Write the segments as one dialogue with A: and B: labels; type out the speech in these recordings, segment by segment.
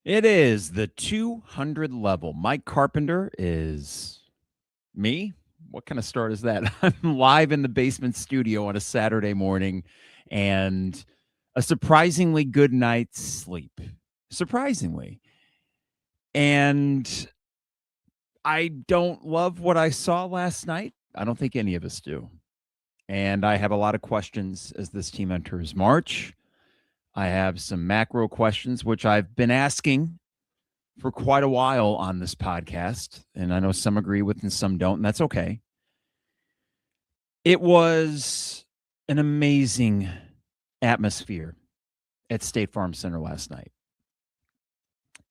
A: It is the 200 level. Mike Carpenter is me. What kind of start is that? I'm live in the basement studio on a Saturday morning and a surprisingly good night's sleep. Surprisingly. And I don't love what I saw last night. I don't think any of us do. And I have a lot of questions as this team enters March. I have some macro questions, which I've been asking for quite a while on this podcast, and I know some agree with and some don't, and that's okay. It was an amazing atmosphere at State Farm Center last night.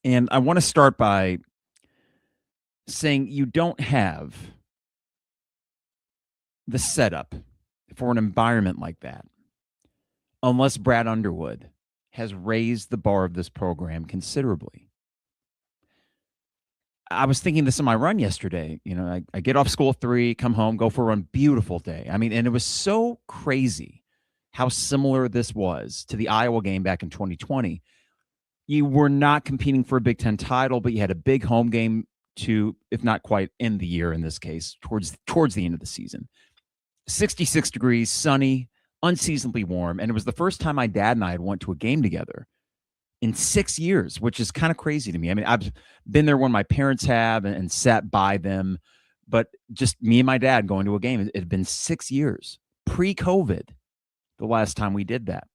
A: And I want to start by saying you don't have the setup for an environment like that unless Brad Underwood has raised the bar of this program considerably. I was thinking this on my run yesterday. You know, I get off school at 3, come home, go for a run. Beautiful day. I mean, and it was so crazy how similar this was to the Iowa game back in 2020. You were not competing for a Big Ten title, but you had a big home game to, if not quite end the year in this case, towards the end of the season. 66 degrees, sunny, unseasonably warm. And it was the first time my dad and I had went to a game together in 6 years, which is kind of crazy to me. I mean, I've been there when my parents have and sat by them, but just me and my dad going to a game, it had been 6 years pre-COVID the last time we did that.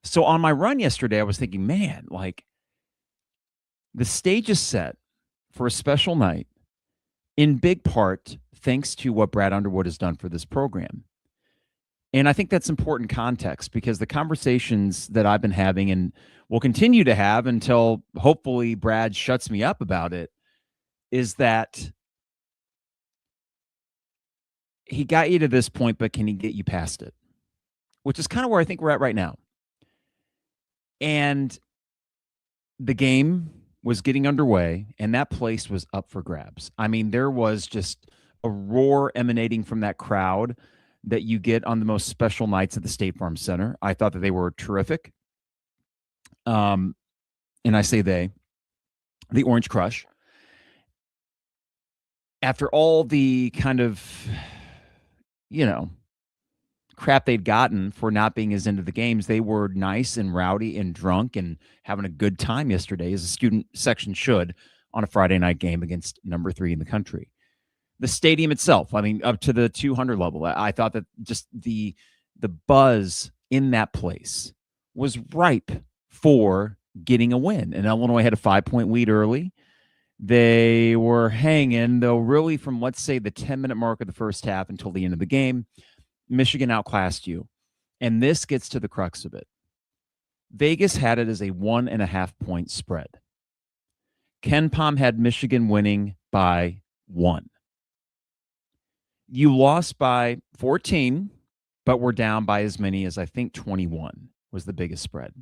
A: So on my run yesterday, I was thinking, man, like the stage is set for a special night in big part thanks to what Brad Underwood has done for this program. And I think that's important context because the conversations that I've been having and will continue to have until hopefully Brad shuts me up about it is that he got you to this point, but can he get you past it? Which is kind of where I think we're at right now. And the game was getting underway, and that place was up for grabs. I mean, there was just a roar emanating from that crowd that you get on the most special nights at the State Farm Center. I thought that they were terrific. And I say the Orange Crush. After all the kind of, crap they'd gotten for not being as into the games, they were nice and rowdy and drunk and having a good time yesterday, as a student section should on a Friday night game against number 3 in the country. The stadium itself, I mean, up to the 200 level, I thought that just the buzz in that place was ripe for getting a win. And Illinois had a 5-point lead early. They were hanging, though, really from, let's say, the 10-minute mark of the first half until the end of the game. Michigan outclassed you. And this gets to the crux of it. Vegas had it as a 1.5-point spread. KenPom had Michigan winning by 1. You lost by 14, but were down by as many as, I think, 21 was the biggest spread.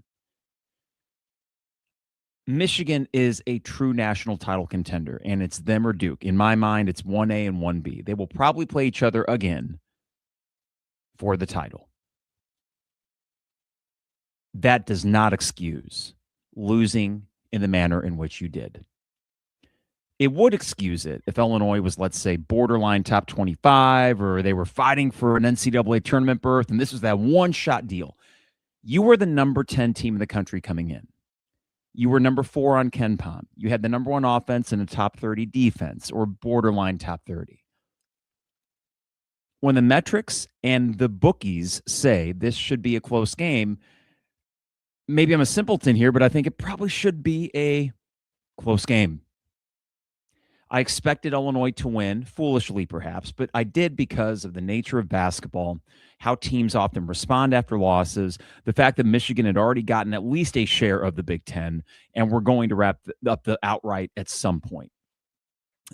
A: Michigan is a true national title contender, and it's them or Duke. In my mind, it's 1A and 1B. They will probably play each other again for the title. That does not excuse losing in the manner in which you did. It would excuse it if Illinois was, let's say, borderline top 25, or they were fighting for an NCAA tournament berth, and this was that one-shot deal. You were the number 10 team in the country coming in. You were number 4 on KenPom. You had the number 1 offense and a top 30 defense, or borderline top 30. When the metrics and the bookies say this should be a close game, maybe I'm a simpleton here, but I think it probably should be a close game. I expected Illinois to win, foolishly perhaps, but I did because of the nature of basketball, how teams often respond after losses, the fact that Michigan had already gotten at least a share of the Big Ten, and we're going to wrap up the outright at some point.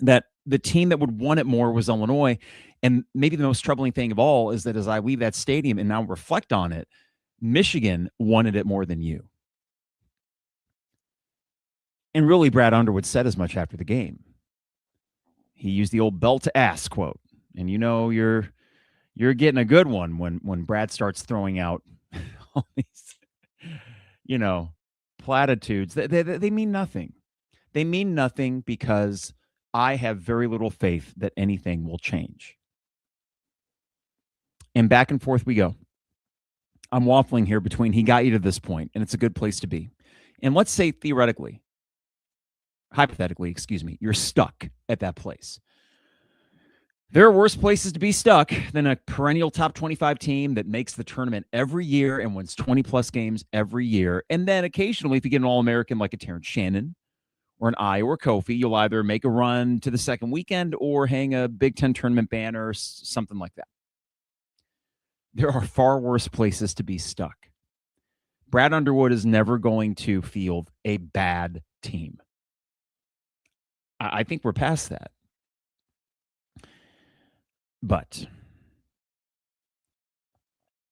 A: That the team that would want it more was Illinois. And maybe the most troubling thing of all is that as I leave that stadium and now reflect on it, Michigan wanted it more than you. And really, Brad Underwood said as much after the game. He used the old belt to ass quote. And you're getting a good one when Brad starts throwing out all these, platitudes. They mean nothing. They mean nothing because I have very little faith that anything will change. And back and forth we go. I'm waffling here between he got you to this point, and it's a good place to be. And let's say theoretically, hypothetically, excuse me, you're stuck at that place. There are worse places to be stuck than a perennial top 25 team that makes the tournament every year and wins 20-plus games every year. And then occasionally, if you get an All-American like a Terrence Shannon or an I or Kofi, you'll either make a run to the second weekend or hang a Big Ten tournament banner or something like that. There are far worse places to be stuck. Brad Underwood is never going to field a bad team. I think we're past that. But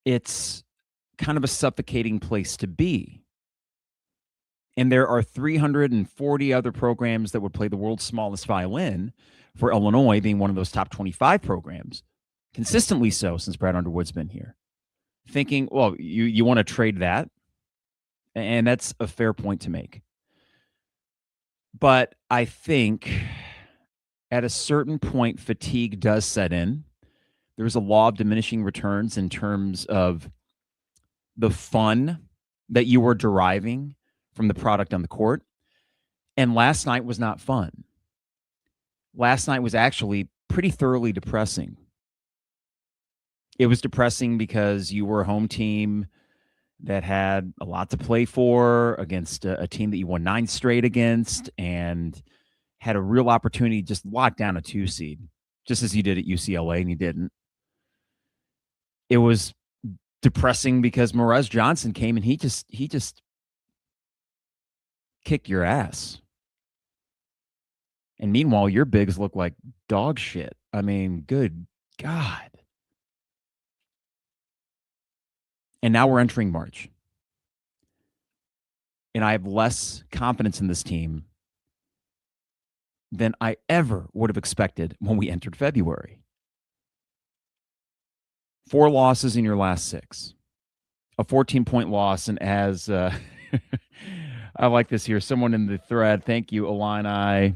A: it's kind of a suffocating place to be. And there are 340 other programs that would play the world's smallest violin, for Illinois being one of those top 25 programs, consistently so since Brad Underwood's been here. Thinking, well, you want to trade that? And that's a fair point to make. But I think at a certain point, fatigue does set in. There's a law of diminishing returns in terms of the fun that you were deriving from the product on the court. And last night was not fun. Last night was actually pretty thoroughly depressing. It was depressing because you were a home team that had a lot to play for against a team that you won 9 straight against and had a real opportunity to just lock down a 2 seed, just as you did at UCLA, and you didn't. It was depressing because Morez Johnson came and he just kicked your ass. And meanwhile, your bigs look like dog shit. I mean, good God. And now we're entering March. And I have less confidence in this team than I ever would have expected when we entered February. 4 losses in your last 6. A 14-point loss. And as I like this here, someone in the thread, thank you, Illini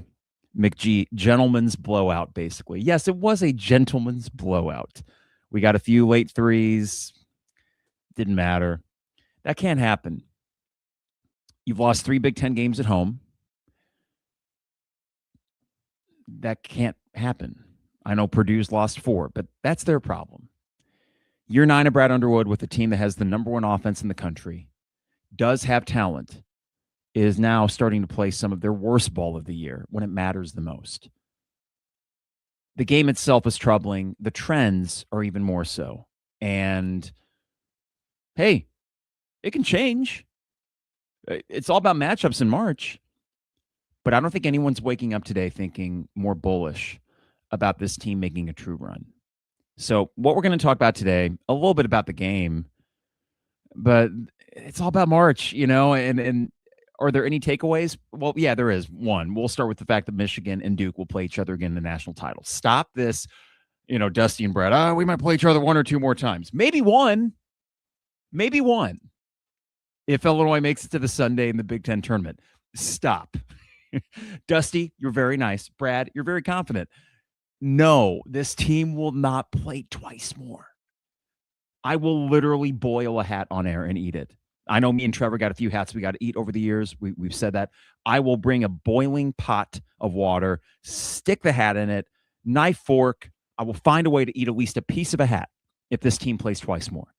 A: McG, gentleman's blowout, basically. Yes, it was a gentleman's blowout. We got a few late threes. Didn't matter. That can't happen. You've lost 3 Big Ten games at home. That can't happen. I know Purdue's lost 4, but that's their problem. Year 9 of Brad Underwood with a team that has the #1 offense in the country, does have talent, is now starting to play some of their worst ball of the year when it matters the most. The game itself is troubling. The trends are even more so. And hey, it can change. It's all about matchups in March. But I don't think anyone's waking up today thinking more bullish about this team making a true run. So what we're going to talk about today, a little bit about the game, but it's all about March, and are there any takeaways? Well, yeah, there is. One, we'll start with the fact that Michigan and Duke will play each other again in the national title. Stop this, Dusty and Brett. We might play each other 1 or 2 more times. Maybe one. If Illinois makes it to the Sunday in the Big Ten tournament. Stop. Dusty, you're very nice. Brad, you're very confident. No, this team will not play twice more. I will literally boil a hat on air and eat it. I know me and Trevor got a few hats we got to eat over the years. We've said that. I will bring a boiling pot of water, stick the hat in it, knife, fork. I will find a way to eat at least a piece of a hat if this team plays twice more.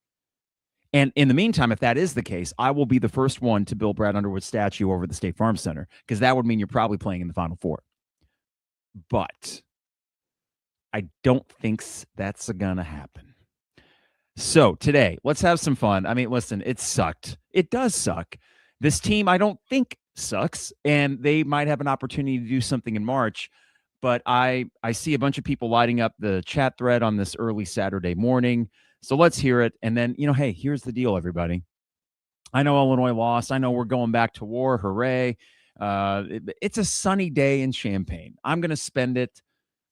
A: And in the meantime, if that is the case, I will be the first one to build Brad Underwood's statue over the State Farm Center, because that would mean you're probably playing in the Final Four. But I don't think that's going to happen. So today, let's have some fun. I mean, listen, it sucked. It does suck. This team, I don't think, sucks, and they might have an opportunity to do something in March. But I see a bunch of people lighting up the chat thread on this early Saturday morning. So let's hear it. And then, hey, here's the deal, everybody. I know Illinois lost. I know we're going back to war. Hooray. It's a sunny day in Champaign. I'm going to spend it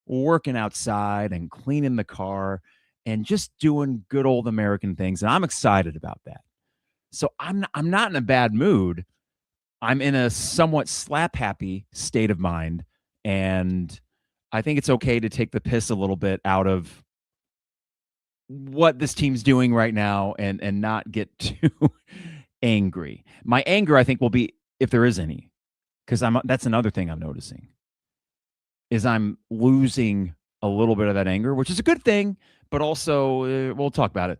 A: working outside and cleaning the car and just doing good old American things. And I'm excited about that. So I'm not in a bad mood. I'm in a somewhat slap happy state of mind, and I think it's okay to take the piss a little bit out of what this team's doing right now and not get too angry. My anger, I think, will be if there is any, because that's another thing I'm noticing is I'm losing a little bit of that anger, which is a good thing, but also we'll talk about it.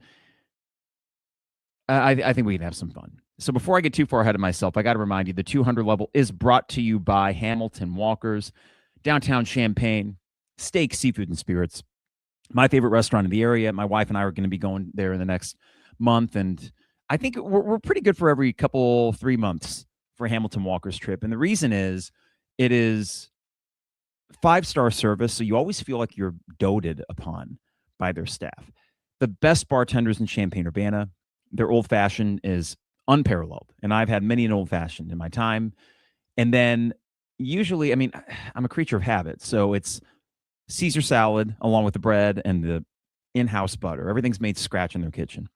A: I think we can have some fun. So before I get too far ahead of myself, I got to remind you the 200 level is brought to you by Hamilton Walkers, downtown Champaign, steak, seafood, and spirits. My favorite restaurant in the area. My wife and I are going to be going there in the next month, and I think we're pretty good for every 3 months for Hamilton Walker's trip. And the reason is it is 5-star service, so you always feel like you're doted upon by their staff. The best bartenders in Champaign-Urbana. Their old-fashioned is unparalleled, and I've had many an old-fashioned in my time. And then usually, I mean, I'm a creature of habit, so it's Caesar salad along with the bread and the in-house butter. Everything's made scratch in their kitchen.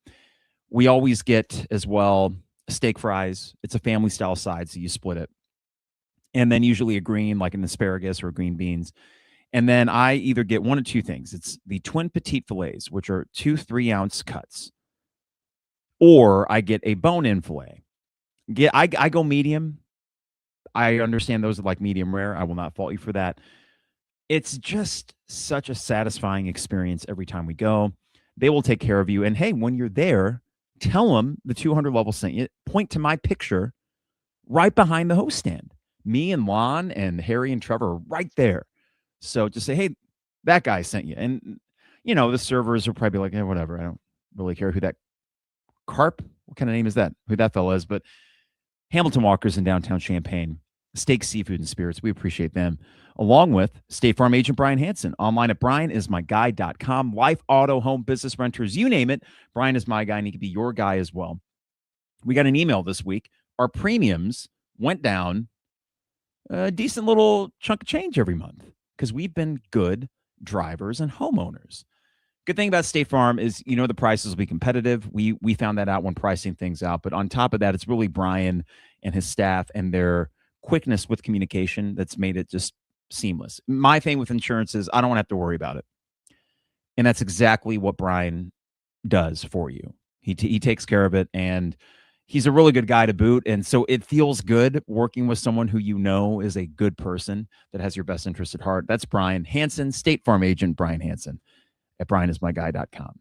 A: We always get as well steak fries. It's a family-style side, so you split it. And then usually a green, like an asparagus or green beans. And then I either get one of two things. It's the twin petite fillets, which are 2 3-ounce cuts, or I get a bone-in fillet. I go medium. I understand those are like medium rare. I will not fault you for that. It's just such a satisfying experience every time we go. They will take care of you. And hey, when you're there, tell them the 200 level sent you. Point to my picture right behind the host stand. Me and Lon and Harry and Trevor are right there. So just say, hey, that guy sent you. And, the servers are probably like, hey, whatever. I don't really care who that Carp, what kind of name is that? Who that fella is. But Hamilton Walkers in downtown Champaign, steak, seafood, and spirits. We appreciate them. Along with State Farm agent Brian Hansen. Online at brianismyguy.com. Life, auto, home, business, renters, you name it. Brian is my guy, and he can be your guy as well. We got an email this week. Our premiums went down a decent little chunk of change every month because we've been good drivers and homeowners. Good thing about State Farm is, the prices will be competitive. We found that out when pricing things out. But on top of that, it's really Brian and his staff and their quickness with communication that's made it just seamless. My thing with insurance is I don't want to have to worry about it. And that's exactly what Brian does for you. He takes care of it, and he's a really good guy to boot. And so it feels good working with someone who is a good person that has your best interest at heart. That's Brian Hansen, State Farm agent Brian Hansen at brianismyguy.com.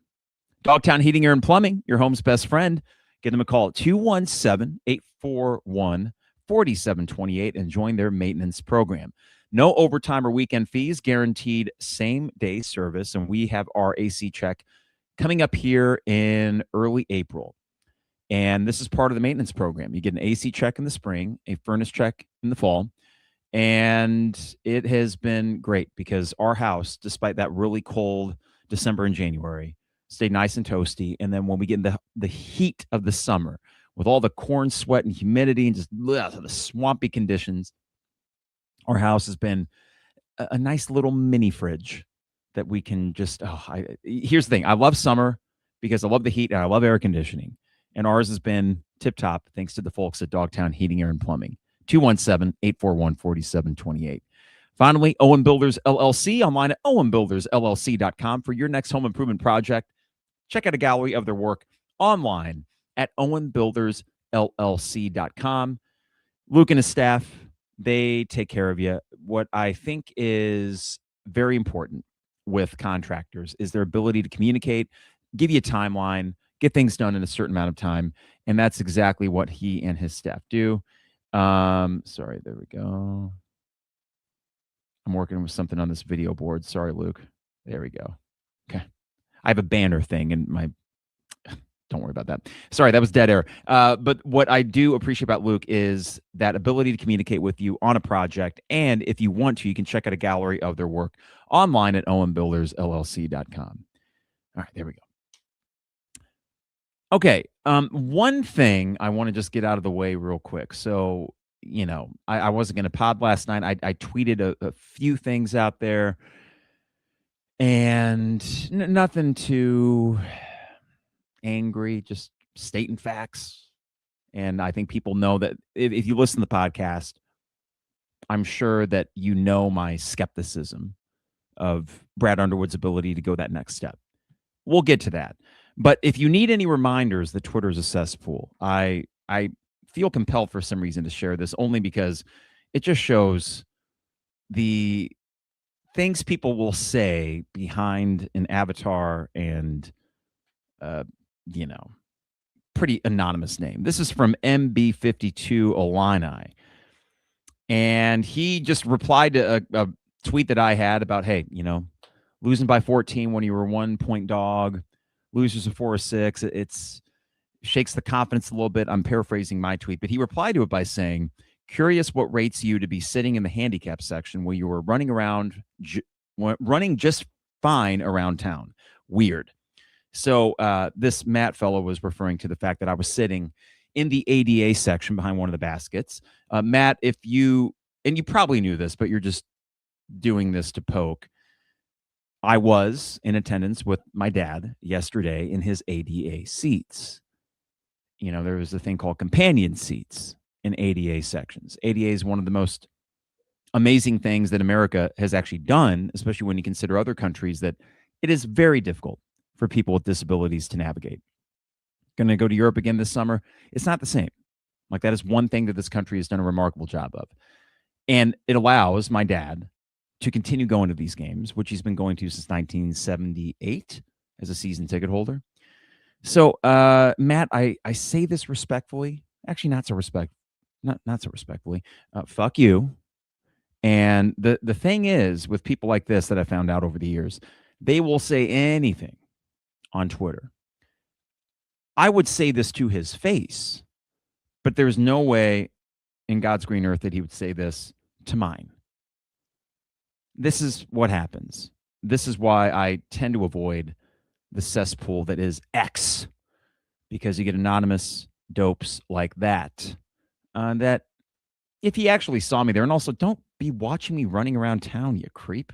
A: Dogtown Heating, Air, and Plumbing, your home's best friend. Give them a call at 217-841-4728 and join their maintenance program. No overtime or weekend fees, guaranteed same-day service, and we have our AC check coming up here in early April. And this is part of the maintenance program. You get an AC check in the spring, a furnace check in the fall, and it has been great because our house, despite that really cold December and January, stayed nice and toasty. And then when we get in the heat of the summer with all the corn sweat and humidity and just the swampy conditions, our house has been a nice little mini fridge that we can just, here's the thing. I love summer because I love the heat and I love air conditioning. And ours has been tip-top thanks to the folks at Dogtown Heating, Air, and Plumbing. 217-841-4728. Finally, Owen Builders LLC, online at owenbuildersllc.com for your next home improvement project. Check out a gallery of their work online at owenbuildersllc.com. Luke and his staff, they take care of you. What I think is very important with contractors is their ability to communicate, give you a timeline, get things done in a certain amount of time. And that's exactly what he and his staff do. Sorry, there we go. I'm working with something on this video board. Sorry, Luke. There we go. Okay. I have a banner thing in my, don't worry about that. Sorry, that was dead air. But what I do appreciate about Luke is that ability to communicate with you on a project. And if you want to, you can check out a gallery of their work online at owenbuildersllc.com. All right, there we go. Okay. One thing I want to just get out of the way real quick. So, I wasn't going to pod last night. I tweeted a few things out there and nothing too angry, just stating facts. And I think people know that if you listen to the podcast, I'm sure that you know my skepticism of Brad Underwood's ability to go that next step. We'll get to that. But if you need any reminders that Twitter is a cesspool, I feel compelled for some reason to share this, only because it just shows the things people will say behind an avatar and pretty anonymous name. This is from MB52 Illini. And he just replied to a tweet that I had about, hey, losing by 14 when you were 1 point dog, losers of 4 or 6, it's shakes the confidence a little bit. I'm paraphrasing my tweet, but he replied to it by saying, curious what rates you to be sitting in the handicap section where you were running just fine around town. Weird. So this Matt fellow was referring to the fact that I was sitting in the ADA section behind one of the baskets. Matt, and you probably knew this, but you're just doing this to poke. I was in attendance with my dad yesterday in his ADA seats. There was a thing called companion seats in ADA sections. ADA is one of the most amazing things that America has actually done, especially when you consider other countries, that it is very difficult for people with disabilities to navigate. Going to go to Europe again this summer. It's not the same. Like, that is one thing that this country has done a remarkable job of. And it allows my dad to continue going to these games, which he's been going to since 1978 as a season ticket holder. So, Matt, I say this respectfully. Actually, not so respectfully. Fuck you. And the thing is, with people like this that I found out over the years, they will say anything on Twitter. I would say this to his face, but there's no way in God's green earth that he would say this to mine. This is what happens. This is why I tend to avoid the cesspool that is X, because you get anonymous dopes like that. That if he actually saw me there, and also don't be watching me running around town, you creep.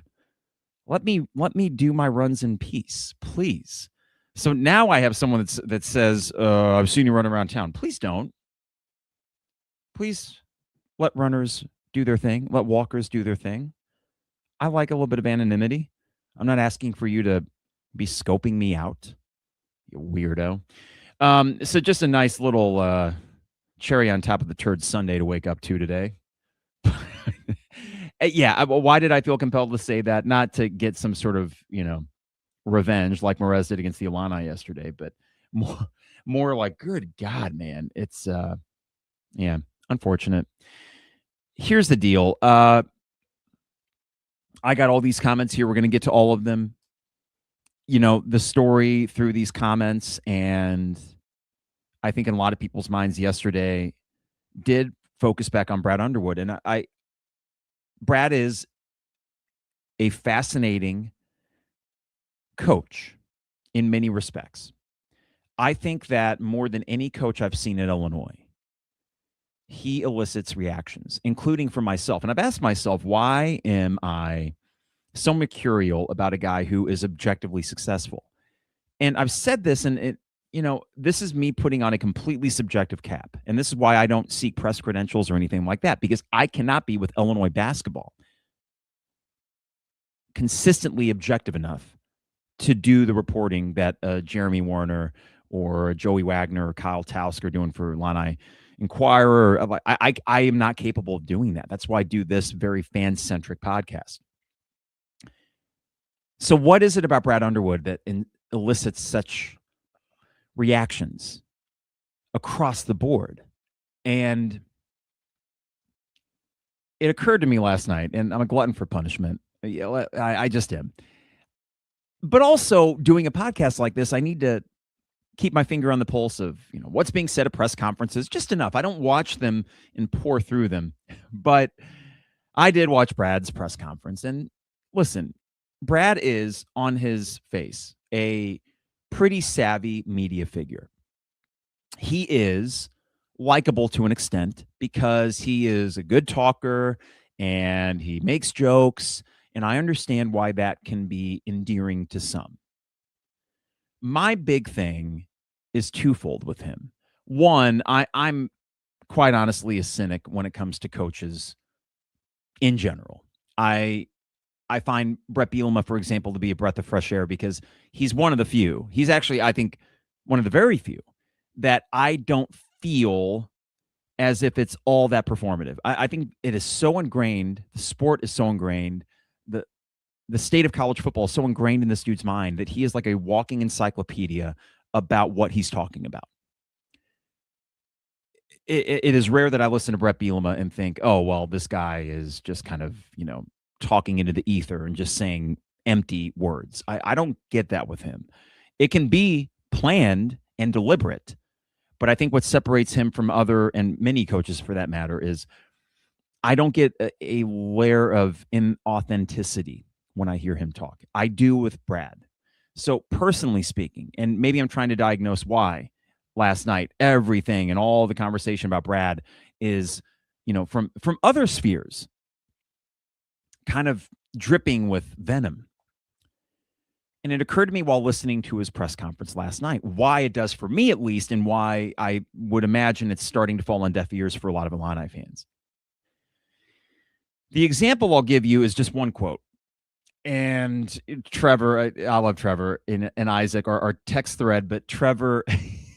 A: Let me do my runs in peace, please. So now I have someone that says, I've seen you run around town. Please don't. Please let runners do their thing. Let walkers do their thing. I like a little bit of anonymity. I'm not asking for you to be scoping me out, you weirdo. So just a nice little cherry on top of the turd sundae to wake up to today. Yeah, why did I feel compelled to say that? Not to get some sort of, revenge like Morez did against the Illini yesterday, but more like, good God, man. It's, unfortunate. Here's the deal. I got all these comments here. We're going to get to all of them. The story through these comments, and I think in a lot of people's minds yesterday did focus back on Brad Underwood. And Brad is a fascinating coach in many respects. I think that more than any coach I've seen at Illinois, he elicits reactions, including from myself. And I've asked myself, why am I so mercurial about a guy who is objectively successful? And I've said this, and this is me putting on a completely subjective cap. And this is why I don't seek press credentials or anything like that, because I cannot be with Illinois basketball consistently objective enough to do the reporting that Jeremy Warner or Joey Wagner or Kyle Tausk are doing for Illini Inquirer. I am not capable of doing that. That's why I do this very fan-centric podcast. So what is it about Brad Underwood that elicits such reactions across the board? And it occurred to me last night, and I'm a glutton for punishment. I just am. But also, doing a podcast like this, I need to keep my finger on the pulse of what's being said at press conferences, just enough. I don't watch them and pour through them, but I did watch Brad's press conference. And listen, Brad is, on his face, a pretty savvy media figure. He is likable to an extent because he is a good talker and he makes jokes. And I understand why that can be endearing to some. My big thing is twofold with him. One, I'm quite honestly a cynic when it comes to coaches in general. I find Brett Bielema, for example, to be a breath of fresh air because he's one of the few. He's actually, I think, one of the very few that I don't feel as if it's all that performative. I think it is so ingrained. The sport is so ingrained. The the state of college football is so ingrained in this dude's mind that he is like a walking encyclopedia about what he's talking about. It is rare that I listen to Brett Bielema and think, oh, well, this guy is just kind of, talking into the ether and just saying empty words. I don't get that with him. It can be planned and deliberate, but I think what separates him from other and many coaches for that matter is I don't get a layer of inauthenticity when I hear him talk. I do with Brad. So personally speaking, and maybe I'm trying to diagnose why last night, everything and all the conversation about Brad is, from other spheres, kind of dripping with venom. And it occurred to me while listening to his press conference last night, why it does for me at least, and why I would imagine it's starting to fall on deaf ears for a lot of Illini fans. The example I'll give you is just one quote. And Trevor, I love Trevor and Isaac, our text thread, but Trevor,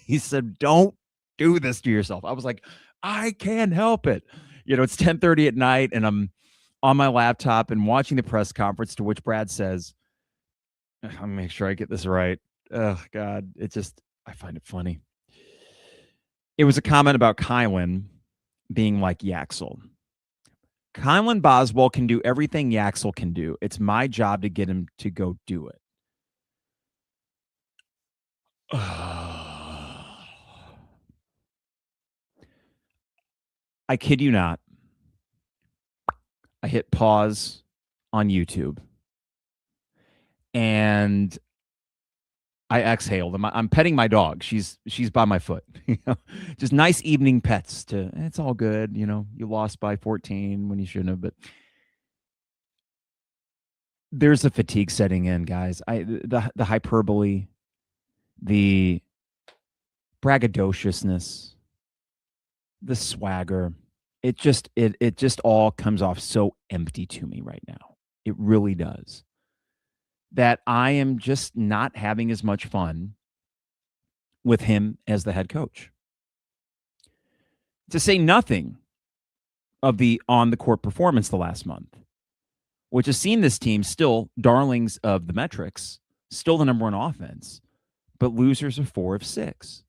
A: he said, don't do this to yourself. I was like, I can't help it. It's 10:30 at night and I'm on my laptop and watching the press conference to which Brad says, I'll make sure I get this right. Oh, God. I find it funny. It was a comment about Kylan being like Yaxel. Kylan Boswell can do everything Yaxel can do. It's my job to get him to go do it. I kid you not. I hit pause on YouTube and I exhaled. I'm petting my dog. She's by my foot. Just nice evening pets. It's all good. You lost by 14 when you shouldn't have. But there's a fatigue setting in, guys. The hyperbole, the braggadociousness, the swagger. It just all comes off so empty to me right now. It really does. That I am just not having as much fun with him as the head coach. To say nothing of the on-the-court performance the last month, which has seen this team still darlings of the metrics, still the number one offense, but losers of 4 of 6.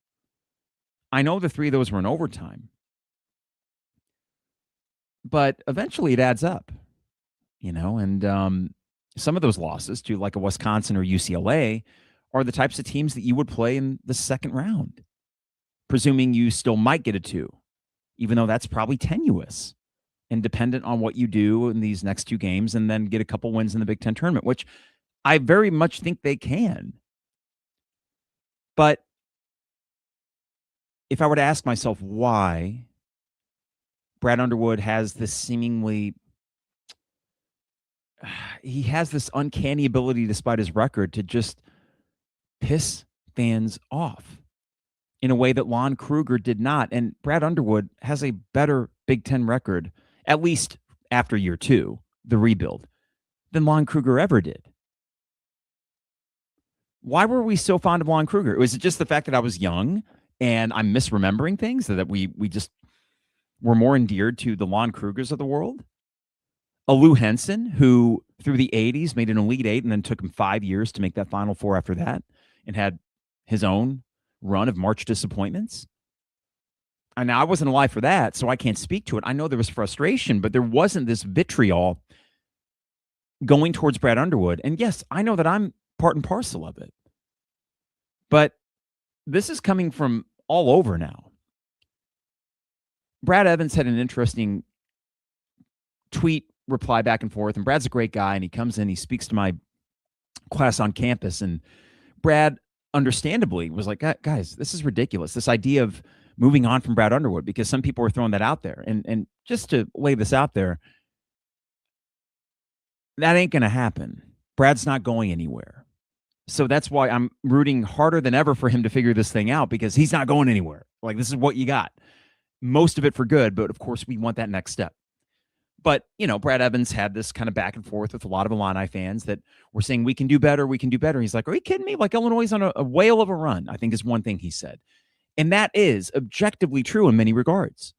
A: I know the 3 of those were in overtime, but eventually it adds up, and some of those losses to like a Wisconsin or UCLA are the types of teams that you would play in the second round, presuming you still might get a 2, even though that's probably tenuous and dependent on what you do in these next 2 games and then get a couple wins in the Big Ten tournament, which I very much think they can. But if I were to ask myself why Brad Underwood has this he has this uncanny ability, despite his record, to just piss fans off in a way that Lon Kruger did not. And Brad Underwood has a better Big Ten record, at least after year 2, the rebuild, than Lon Kruger ever did. Why were we so fond of Lon Kruger? Was it just the fact that I was young and I'm misremembering things, that we just were more endeared to the Lon Krugers of the world? A Lou Henson, who through the 80s made an Elite 8 and then took him 5 years to make that Final Four after that and had his own run of March disappointments. And now I wasn't alive for that, so I can't speak to it. I know there was frustration, but there wasn't this vitriol going towards Brad Underwood. And yes, I know that I'm part and parcel of it. But this is coming from all over now. Brad Evans had an interesting tweet reply back and forth, and Brad's a great guy, and he comes in, he speaks to my class on campus, and Brad understandably was like, guys, this is ridiculous, this idea of moving on from Brad Underwood, because some people were throwing that out there. And just to lay this out there, that ain't going to happen. Brad's not going anywhere. So that's why I'm rooting harder than ever for him to figure this thing out, because he's not going anywhere. Like, this is what you got. Most of it for good, but of course we want that next step. But, Brad Evans had this kind of back and forth with a lot of Illini fans that were saying, we can do better, we can do better. He's like, are you kidding me? Like, Illinois is on a whale of a run, I think is one thing he said. And that is objectively true in many regards.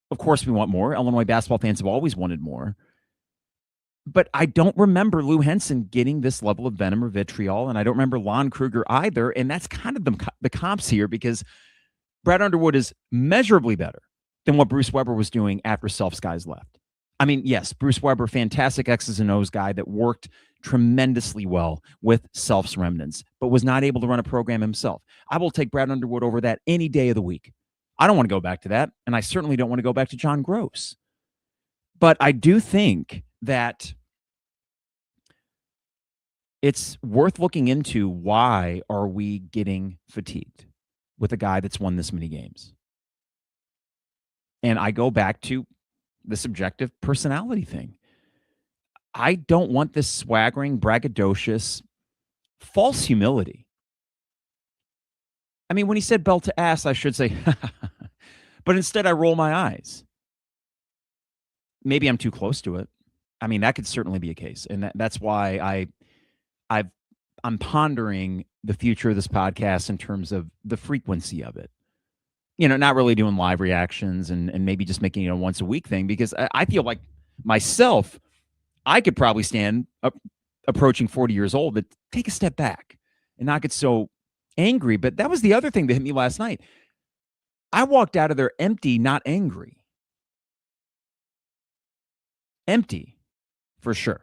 A: Of course, we want more. Illinois basketball fans have always wanted more. But I don't remember Lou Henson getting this level of venom or vitriol, and I don't remember Lon Kruger either. And that's kind of the comps here, because Brad Underwood is measurably better than what Bruce Weber was doing after Self's guys left. I mean, yes, Bruce Weber, fantastic X's and O's guy that worked tremendously well with Self's remnants, but was not able to run a program himself. I will take Brad Underwood over that any day of the week. I don't want to go back to that, and I certainly don't want to go back to John Gross. But I do think that it's worth looking into, why are we getting fatigued with a guy that's won this many games? And I go back to the subjective personality thing. I don't want this swaggering, braggadocious, false humility. I mean, when he said belt to ass, I should say, but instead I roll my eyes. Maybe I'm too close to it. I mean, that could certainly be a case. And that's why I'm pondering the future of this podcast in terms of the frequency of it. Not really doing live reactions and maybe just making it a once a week thing, because I feel like myself, I could probably stand up approaching 40 years old, but take a step back and not get so angry. But that was the other thing that hit me last night. I walked out of there empty, not angry. Empty, for sure.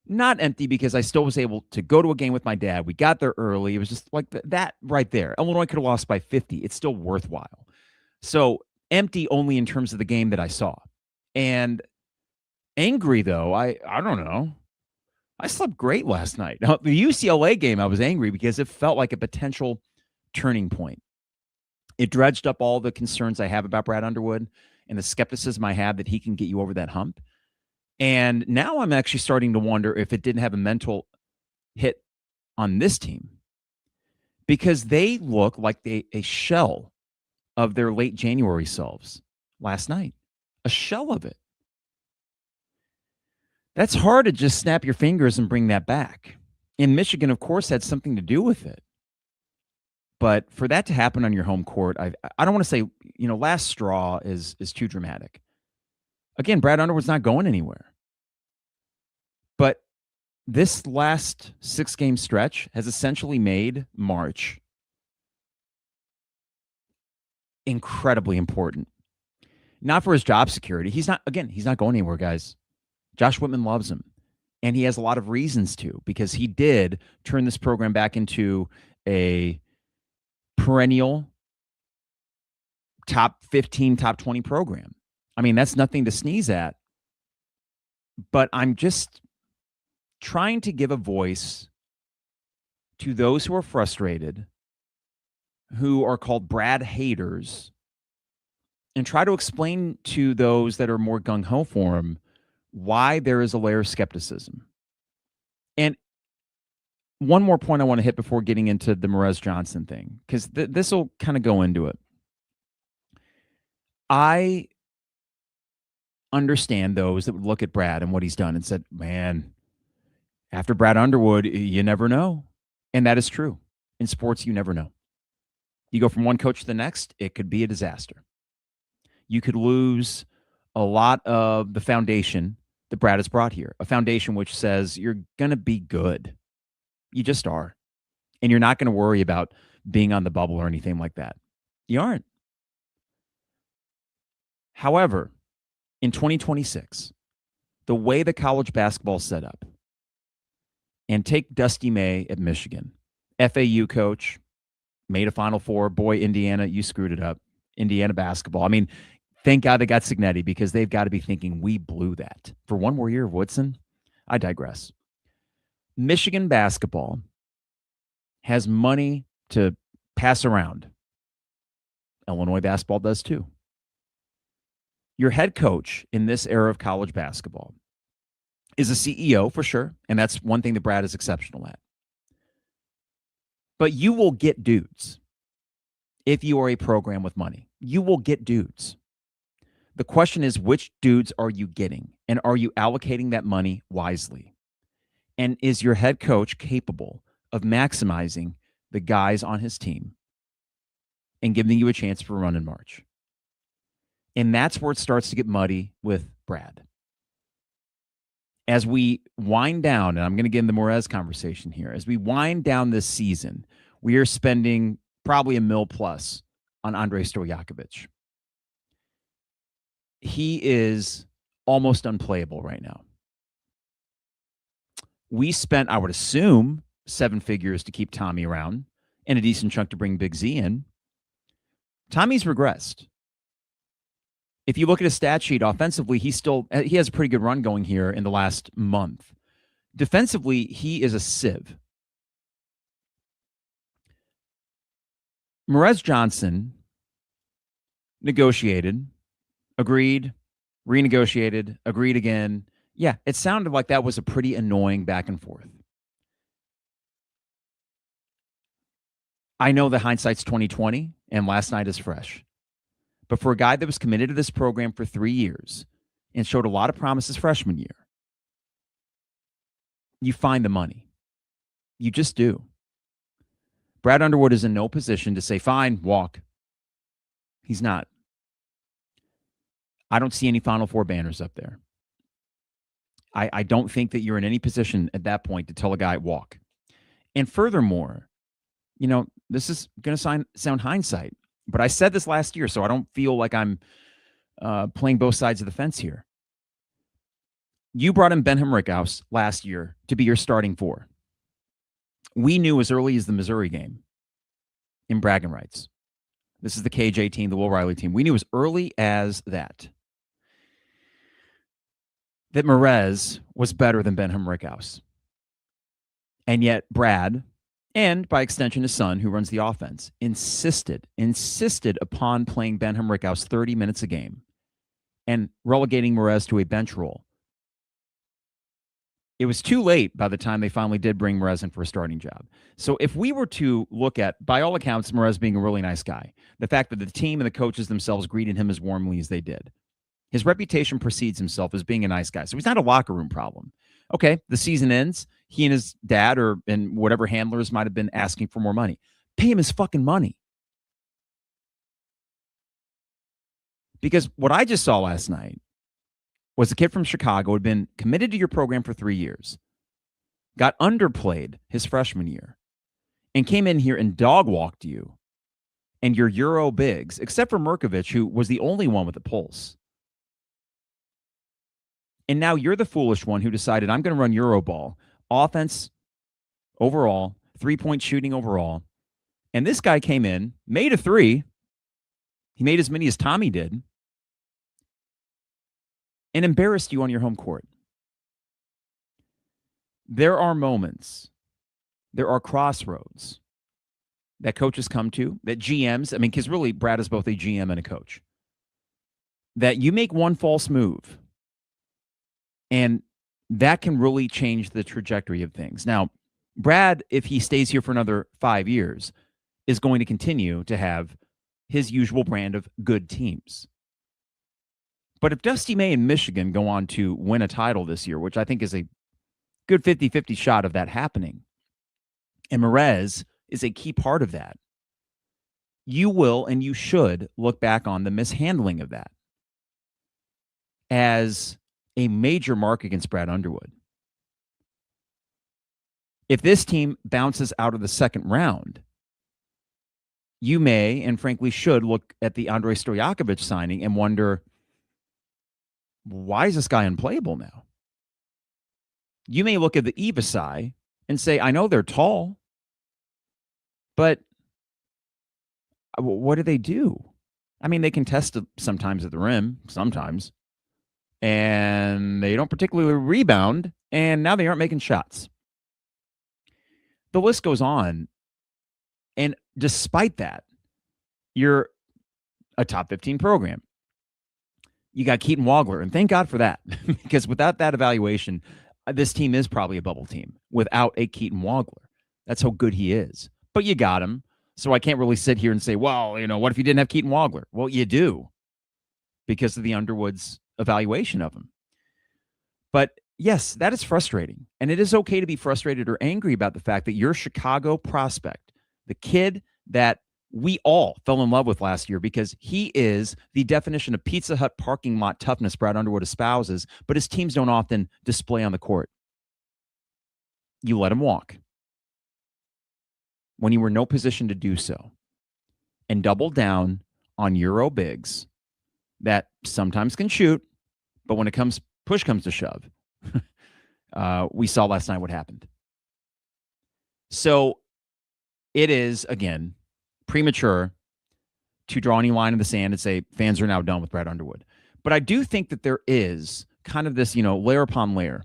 A: Not empty because I still was able to go to a game with my dad. We got there early. It was just like that right there. Illinois could have lost by 50. It's still worthwhile. So empty only in terms of the game that I saw. And angry, though, I don't know. I slept great last night. Now, the UCLA game, I was angry because it felt like a potential turning point. It dredged up all the concerns I have about Brad Underwood and the skepticism I have that he can get you over that hump. And now I'm actually starting to wonder if it didn't have a mental hit on this team, because they look like a shell of their late January selves last night. A shell of it. That's hard to just snap your fingers and bring that back. And Michigan, of course, had something to do with it. But for that to happen on your home court, I don't want to say, last straw is too dramatic. Again, Brad Underwood's not going anywhere. But this last 6-game stretch has essentially made March incredibly important. Not for his job security. He's not going anywhere, guys. Josh Whitman loves him. And he has a lot of reasons to, because he did turn this program back into a perennial top 15, top 20 program. I mean, that's nothing to sneeze at. But I'm just trying to give a voice to those who are frustrated, who are called Brad haters, and try to explain to those that are more gung-ho for him why there is a layer of skepticism. And one more point I want to hit before getting into the Merez Johnson thing, because this will kind of go into it. I understand those that would look at Brad and what he's done and said, man, after Brad Underwood, you never know. And that is true. In sports, you never know. You go from one coach to the next, it could be a disaster. You could lose a lot of the foundation that Brad has brought here, a foundation which says you're going to be good. You just are. And you're not going to worry about being on the bubble or anything like that. You aren't. However, in 2026, the way the college basketball is set up, and take Dusty May at Michigan, FAU coach, made a Final Four. Boy, Indiana, you screwed it up. Indiana basketball. I mean, thank God they got Signetti, because they've got to be thinking we blew that. For one more year of Woodson, I digress. Michigan basketball has money to pass around. Illinois basketball does too. Your head coach in this era of college basketball is a CEO for sure, and that's one thing that Brad is exceptional at. But you will get dudes if you are a program with money. You will get dudes. The question is, which dudes are you getting? And are you allocating that money wisely? And is your head coach capable of maximizing the guys on his team and giving you a chance for a run in March? And that's where it starts to get muddy with Brad. As we wind down, and I'm going to get in the Morez conversation here, as we wind down this season, we are spending probably $1 million plus on Andrei Stojakovic. He is almost unplayable right now. We spent, I would assume, 7 figures to keep Tommy around and a decent chunk to bring Big Z in. Tommy's regressed. If you look at his stat sheet offensively, he has a pretty good run going here in the last month. Defensively, he is a sieve. Morez Johnson negotiated, agreed, renegotiated, agreed again. Yeah, it sounded like that was a pretty annoying back and forth. I know that hindsight's 2020, and last night is fresh. But for a guy that was committed to this program for 3 years and showed a lot of promise his freshman year, you find the money. You just do. Brad Underwood is in no position to say, fine, walk. He's not. I don't see any Final Four banners up there. I don't think that you're in any position at that point to tell a guy, walk. And furthermore, this is going to sound hindsight, but I said this last year, so I don't feel like I'm playing both sides of the fence here. You brought in Ben Henrichhouse last year to be your starting 4. We knew as early as the Missouri game in bragging rights. This is the KJ team, the Will Riley team. We knew as early as that Morez was better than Ben Henrichhouse. And yet Brad, and by extension his son, who runs the offense, insisted upon playing Ben Henrichhouse 30 minutes a game and relegating Morez to a bench role. It was too late by the time they finally did bring Morez in for a starting job. So if we were to look at, by all accounts, Morez being a really nice guy, the fact that the team and the coaches themselves greeted him as warmly as they did, his reputation precedes himself as being a nice guy. So he's not a locker room problem. Okay, the season ends. He and his dad and whatever handlers might have been asking for more money. Pay him his fucking money. Because what I just saw last night was a kid from Chicago who had been committed to your program for 3 years, got underplayed his freshman year, and came in here and dog-walked you and your Euro bigs, except for Mirkovic, who was the only one with a pulse. And now you're the foolish one who decided, I'm going to run Euro ball, offense overall, 3-point shooting overall. And this guy came in, made a 3. He made as many as Tommy did, and embarrassed you on your home court. There are moments, there are crossroads that coaches come to, that GMs, because really Brad is both a GM and a coach, that you make one false move, and that can really change the trajectory of things. Now, Brad, if he stays here for another 5 years, is going to continue to have his usual brand of good teams. But if Dusty May and Michigan go on to win a title this year, which I think is a good 50-50 shot of that happening, and Morez is a key part of that, you will and you should look back on the mishandling of that as a major mark against Brad Underwood. If this team bounces out of the second round, you may and frankly should look at the Andrei Stojakovic signing and wonder, why is this guy unplayable now? You may look at the Evasai and say, I know they're tall, but what do they do? They can test sometimes at the rim, sometimes, and they don't particularly rebound, and now they aren't making shots. The list goes on, and despite that, you're a top 15 program. You got Keaton Wagler, and thank God for that, because without that evaluation, this team is probably a bubble team without a Keaton Wagler. That's how good he is. But you got him. So I can't really sit here and say, well, what if you didn't have Keaton Wagler? Well, you do, because of the Underwood's evaluation of him. But yes, that is frustrating. And it is okay to be frustrated or angry about the fact that your Chicago prospect, the kid that we all fell in love with last year, because he is the definition of Pizza Hut parking lot toughness Brad Underwood espouses, but his teams don't often display on the court. You let him walk when you were in no position to do so, and double down on Euro bigs that sometimes can shoot, but when push comes to shove, we saw last night what happened. So it is, again, premature to draw any line in the sand and say fans are now done with Brad Underwood. But I do think that there is kind of this, layer upon layer.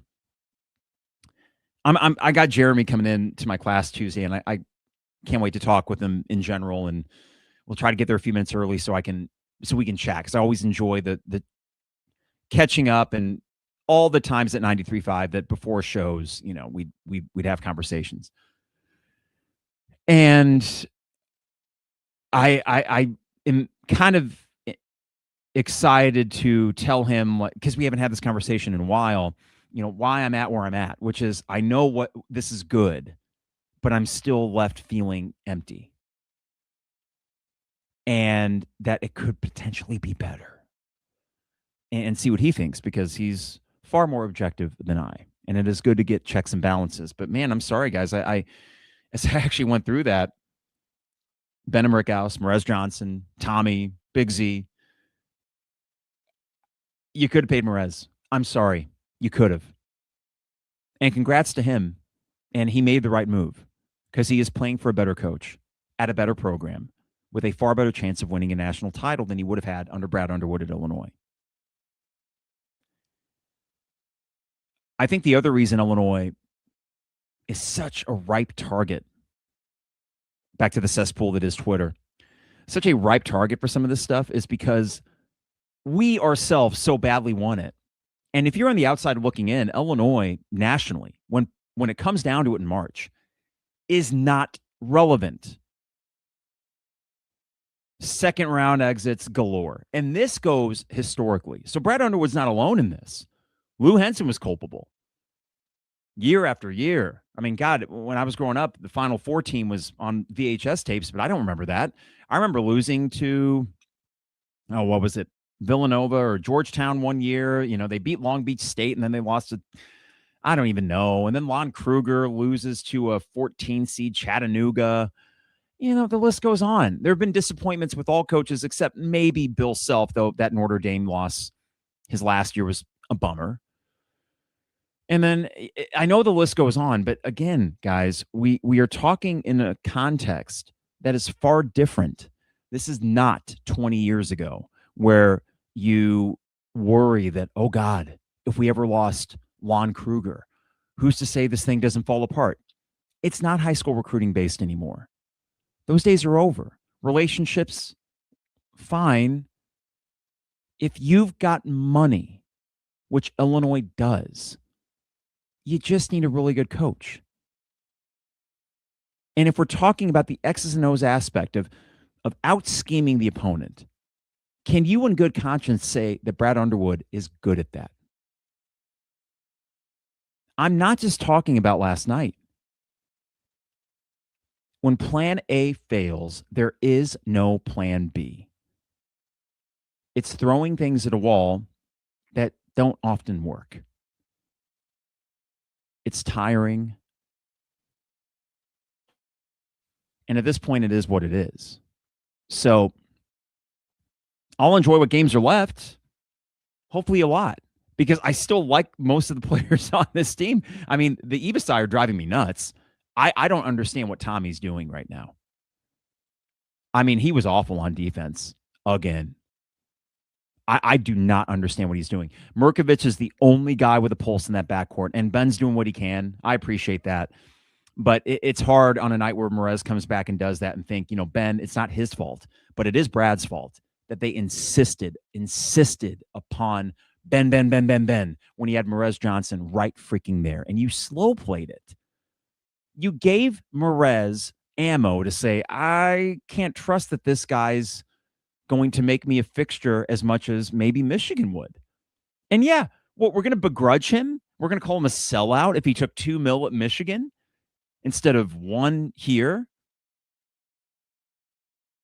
A: I got Jeremy coming in to my class Tuesday, and I can't wait to talk with him in general, and we'll try to get there a few minutes early so we can chat, because I always enjoy the catching up, and all the times at 93.5 that before shows, we'd have conversations. And I am kind of excited to tell him, because we haven't had this conversation in a while, why I'm at where I'm at, which is I know what this is good, but I'm still left feeling empty, and that it could potentially be better, and see what he thinks, because he's far more objective than I, and it is good to get checks and balances. But man, I'm sorry, guys. As I actually went through that, Ben Rickhouse, Merez Johnson, Tommy, Big Z, you could have paid Merez. I'm sorry. You could have. And congrats to him. And he made the right move, because he is playing for a better coach at a better program with a far better chance of winning a national title than he would have had under Brad Underwood at Illinois. I think the other reason Illinois is such a ripe target, back to the cesspool that is Twitter, such a ripe target for some of this stuff, is because we ourselves so badly want it. And if you're on the outside looking in, Illinois nationally, when it comes down to it in March, is not relevant. Second round exits galore. And this goes historically. So Brad Underwood's not alone in this. Lou Henson was culpable year after year. I mean, God, when I was growing up, the Final Four team was on VHS tapes, but I don't remember that. I remember losing to, what was it? Villanova or Georgetown one year. They beat Long Beach State, and then they lost to, I don't even know. And then Lon Kruger loses to a 14 seed Chattanooga. The list goes on. There have been disappointments with all coaches except maybe Bill Self, though that Notre Dame loss his last year was a bummer. And then I know the list goes on, but again, guys, we are talking in a context that is far different. This is not 20 years ago where you worry that, oh God, if we ever lost Lon Kruger, who's to say this thing doesn't fall apart? It's not high school recruiting based anymore. Those days are over. Relationships, fine. If you've got money, which Illinois does, you just need a really good coach. And if we're talking about the X's and O's aspect of out-scheming the opponent, can you in good conscience say that Brad Underwood is good at that? I'm not just talking about last night. When plan A fails, there is no plan B. It's throwing things at a wall that don't often work. It's tiring. And at this point, it is what it is. So I'll enjoy what games are left, hopefully a lot, because I still like most of the players on this team. I mean, the Ibasai are driving me nuts. I don't understand what Tommy's doing right now. I mean, he was awful on defense again. I do not understand what he's doing. Mirkovic is the only guy with a pulse in that backcourt, and Ben's doing what he can. I appreciate that. But it's hard on a night where Merez comes back and does that and think, Ben, it's not his fault, but it is Brad's fault that they insisted upon Ben when he had Merez Johnson right freaking there. And you slow played it. You gave Merez ammo to say, I can't trust that this guy's going to make me a fixture as much as maybe Michigan would. And yeah, what, we're going to begrudge him? We're going to call him a sellout if he took $2 million at Michigan instead of $1 here?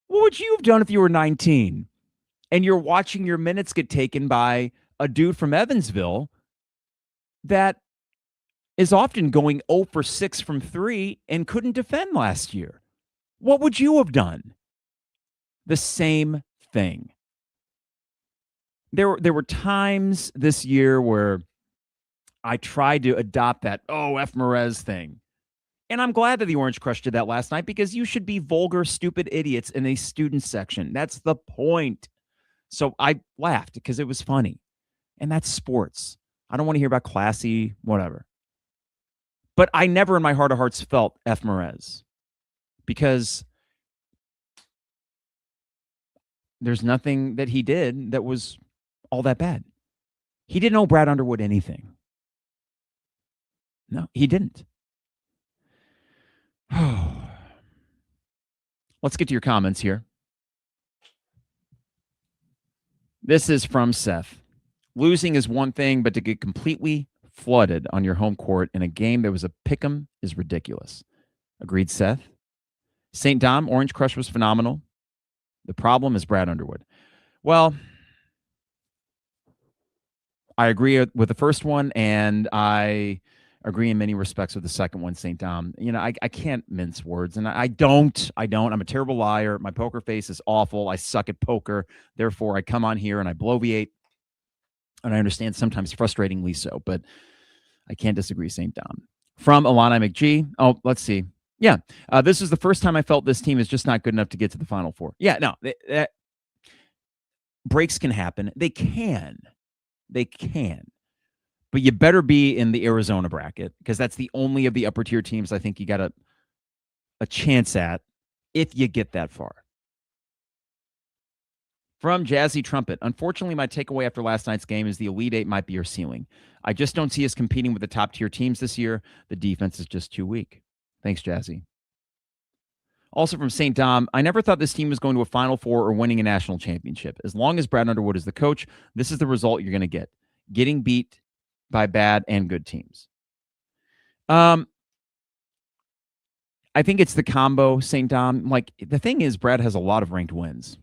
A: What would you have done if you were 19 and you're watching your minutes get taken by a dude from Evansville that is often going 0 for 6 from 3 and couldn't defend last year? What would you have done? The same thing. There were times this year where I tried to adopt that, F. Merez thing. And I'm glad that the Orange Crush did that last night, because you should be vulgar, stupid idiots in a student section. That's the point. So I laughed because it was funny. And that's sports. I don't want to hear about classy, whatever. But I never in my heart of hearts felt F. Merez, because there's nothing that he did that was all that bad. He didn't owe Brad Underwood anything. No, he didn't. Let's get to your comments here. This is from Seth. Losing is one thing, but to get completely flooded on your home court in a game that was a pick'em is ridiculous. Agreed, Seth. St. Dom, Orange Crush was phenomenal. The problem is Brad Underwood. Well, I agree with the first one, and I agree in many respects with the second one, St. Dom. I can't mince words, and I don't. I'm a terrible liar. My poker face is awful. I suck at poker. Therefore, I come on here and I bloviate, and I understand sometimes frustratingly so, but I can't disagree, St. Dom. From Illini McG. Oh, let's see. Yeah, this is the first time I felt this team is just not good enough to get to the Final Four. Yeah, no, breaks can happen. They can. But you better be in the Arizona bracket, because that's the only of the upper tier teams I think you got a chance at if you get that far. From Jazzy Trumpet. Unfortunately, my takeaway after last night's game is the Elite Eight might be your ceiling. I just don't see us competing with the top tier teams this year. The defense is just too weak. Thanks, Jazzy. Also from St. Dom, I never thought this team was going to a Final Four or winning a national championship. As long as Brad Underwood is the coach, this is the result you're going to get. Getting beat by bad and good teams. I think it's the combo, St. Dom. Like, the thing is, Brad has a lot of ranked wins.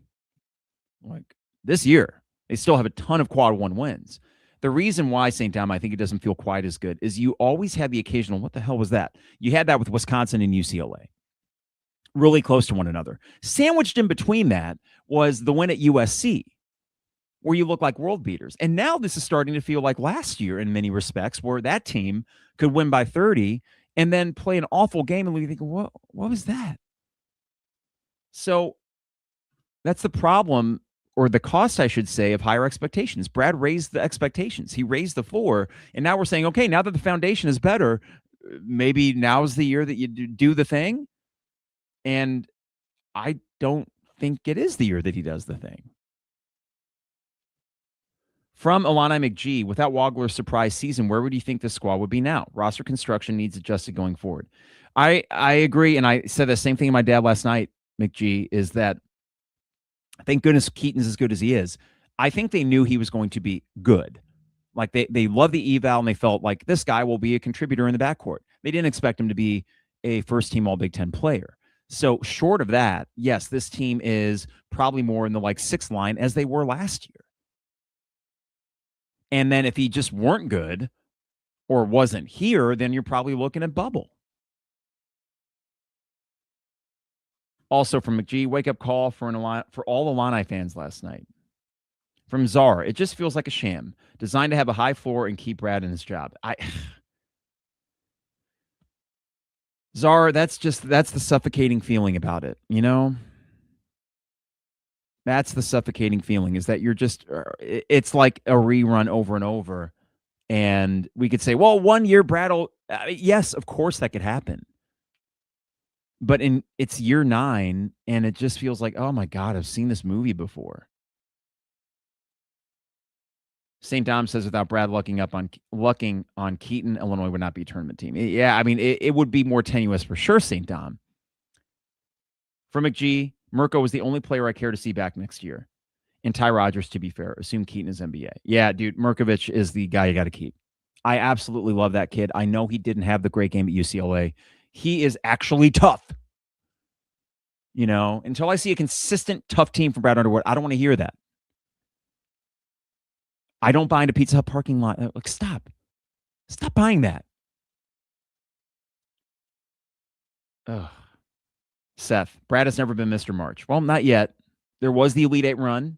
A: Like, this year, they still have a ton of quad one wins. The reason why, St. Dom, I think it doesn't feel quite as good is you always had the occasional, what the hell was that? You had that with Wisconsin and UCLA. Really close to one another. Sandwiched in between that was the win at USC, where you look like world beaters. And now this is starting to feel like last year in many respects, where that team could win by 30 and then play an awful game, and we think, what was that? So that's the problem, or the cost, I should say, of higher expectations. Brad raised the expectations. He raised the floor, and now we're saying, okay, now that the foundation is better, maybe now's the year that you do the thing. And I don't think it is the year that he does the thing. From Illini McG, without Wagler's surprise season, where would you think the squad would be now? Roster construction needs adjusted going forward. I agree, and I said the same thing to my dad last night, McG, is that thank goodness Keaton's as good as he is. I think they knew he was going to be good. Like, they love the eval, and they felt like this guy will be a contributor in the backcourt. They didn't expect him to be a first-team All-Big Ten player. So short of that, yes, this team is probably more in the like 6th line as they were last year. And then if he just weren't good or wasn't here, then you're probably looking at bubble. Also from McG, wake-up call for all Illini fans last night. From Czar, it just feels like a sham, designed to have a high floor and keep Brad in his job. Czar, that's the suffocating feeling about it, you know? That's the suffocating feeling, is that you're just, it's like a rerun over and over. And we could say, well, 1 year Brad will, yes, of course that could happen. But it's year 9, and it just feels like, oh my God, I've seen this movie before. St. Dom says, without Brad lucking on Keaton, Illinois would not be a tournament team. Yeah, I mean, it would be more tenuous for sure, St. Dom. From McGee, Mirko was the only player I care to see back next year. And Ty Rodgers, to be fair, assume Keaton is NBA. Yeah, dude, Mirkovic is the guy you got to keep. I absolutely love that kid. I know he didn't have the great game at UCLA. He is actually tough. You know, until I see a consistent tough team from Brad Underwood, I don't want to hear that. I don't buy into Pizza Hut parking lot. Like, stop. Stop buying that. Ugh. Seth, Brad has never been Mr. March. Well, not yet. There was the Elite Eight run,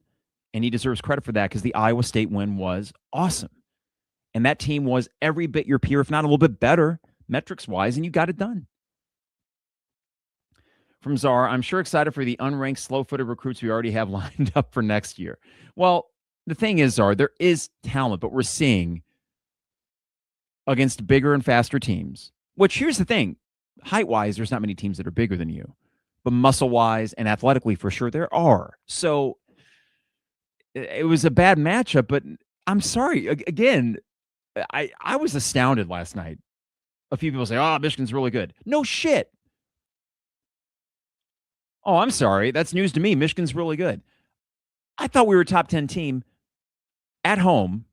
A: and he deserves credit for that because the Iowa State win was awesome. And that team was every bit your peer, if not a little bit better, metrics-wise, and you got it done. From Czar, I'm sure excited for the unranked, slow-footed recruits we already have lined up for next year. Well, the thing is, Czar, there is talent, but we're seeing against bigger and faster teams, which here's the thing. Height-wise, there's not many teams that are bigger than you. But muscle-wise and athletically, for sure, there are. So it was a bad matchup, but I'm sorry. Again, I was astounded last night. A few people say, oh, Michigan's really good. No shit. Oh, I'm sorry. That's news to me. Michigan's really good. I thought we were a top 10 team at home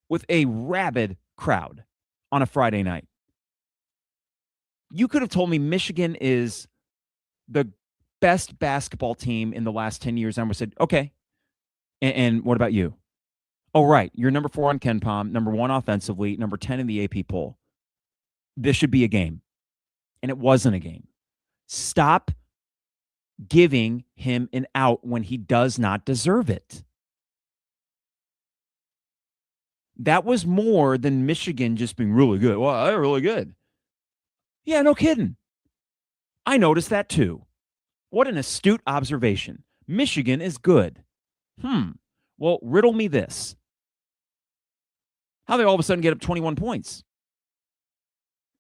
A: with a rabid crowd on a Friday night. You could have told me Michigan is the best basketball team in the last 10 years. I would have said, okay. And what about you? Oh, right. You're number 4 on KenPom, number 1 offensively, number 10 in the AP poll. This should be a game. And it wasn't a game. Stop giving him an out when he does not deserve it. That was more than Michigan just being really good. Well, they're really good. Yeah, no kidding. I noticed that too. What an astute observation. Michigan is good. Well, riddle me this. How they all of a sudden get up 21 points?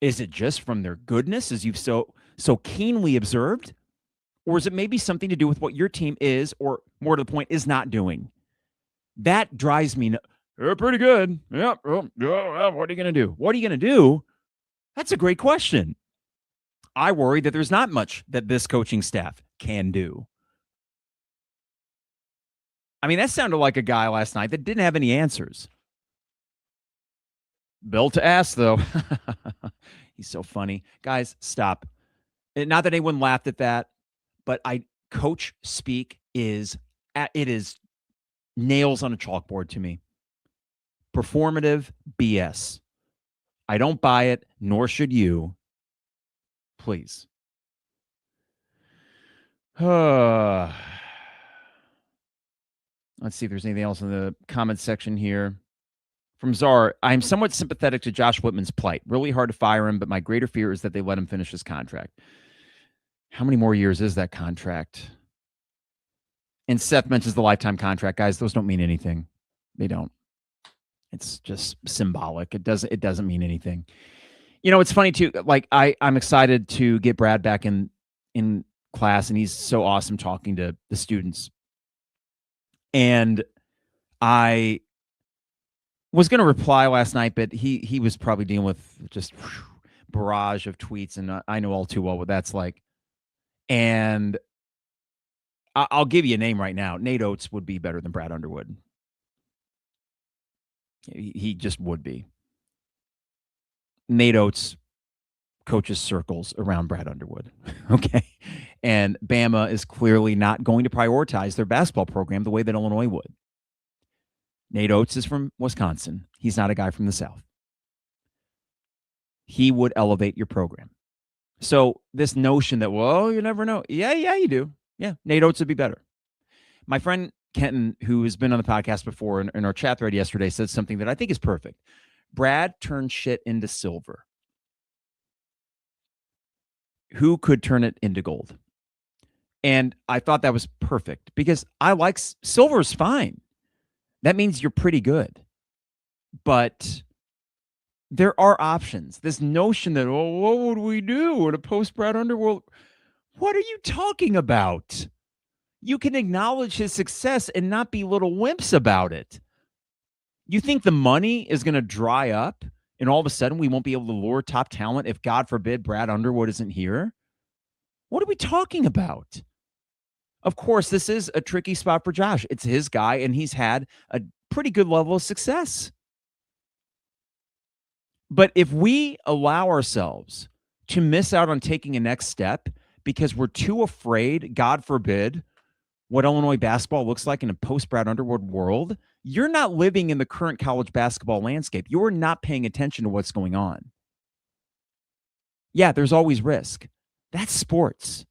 A: Is it just from their goodness, as you've so keenly observed? Or is it maybe something to do with what your team is, or more to the point, is not doing? That drives me. They're pretty good. Yep. What are you going to do? What are you going to do? That's a great question. I worry that there's not much that this coaching staff can do. I mean, that sounded like a guy last night that didn't have any answers. Built to ask, though. He's so funny. Guys, stop. Not that anyone laughed at that, but coach speak is nails on a chalkboard to me. Performative BS. I don't buy it, nor should you. Please. Let's see if there's anything else in the comments section here. From Czar, I'm somewhat sympathetic to Josh Whitman's plight. Really hard to fire him, but my greater fear is that they let him finish his contract. How many more years is that contract? And Seth mentions the lifetime contract. Guys, those don't mean anything. They don't. It's just symbolic. It doesn't mean anything. You know, it's funny too. Like I'm excited to get Brad back in class, and he's so awesome talking to the students. And I was going to reply last night, but he was probably dealing with just barrage of tweets, and I know all too well what that's like. And I'll give you a name right now. Nate Oates would be better than Brad Underwood. He just would be. Nate Oates coaches circles around Brad Underwood. Okay. And Bama is clearly not going to prioritize their basketball program the way that Illinois would. Nate Oates is from Wisconsin. He's not a guy from the South. He would elevate your program. So this notion that, well, you never know. Yeah, you do. Yeah, Nate Oates would be better. My friend Kenton, who has been on the podcast before in our chat thread yesterday, said something that I think is perfect. Brad turned shit into silver. Who could turn it into gold? And I thought that was perfect because I like silver is fine. That means you're pretty good. But there are options. This notion that, oh, what would we do in a post-Brad Underwood? What are you talking about? You can acknowledge his success and not be little wimps about it. You think the money is going to dry up and all of a sudden we won't be able to lure top talent if, God forbid, Brad Underwood isn't here? What are we talking about? Of course, this is a tricky spot for Josh. It's his guy, and he's had a pretty good level of success. But if we allow ourselves to miss out on taking a next step because we're too afraid, God forbid, what Illinois basketball looks like in a post-Brad Underwood world, you're not living in the current college basketball landscape. You're not paying attention to what's going on. Yeah, there's always risk. That's sports.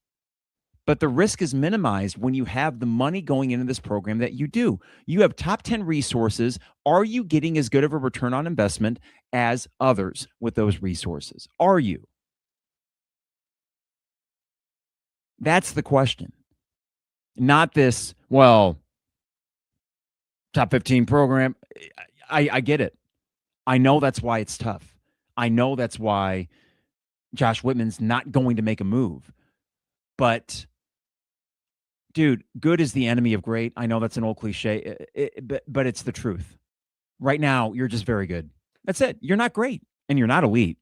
A: But the risk is minimized when you have the money going into this program that you do. You have top 10 resources. Are you getting as good of a return on investment as others with those resources? Are you? That's the question. Not this, well, top 15 program. I get it. I know that's why it's tough. I know that's why Josh Whitman's not going to make a move. But dude, good is the enemy of great. I know that's an old cliche, but it's the truth. Right now, you're just very good. That's it. You're not great, and you're not elite.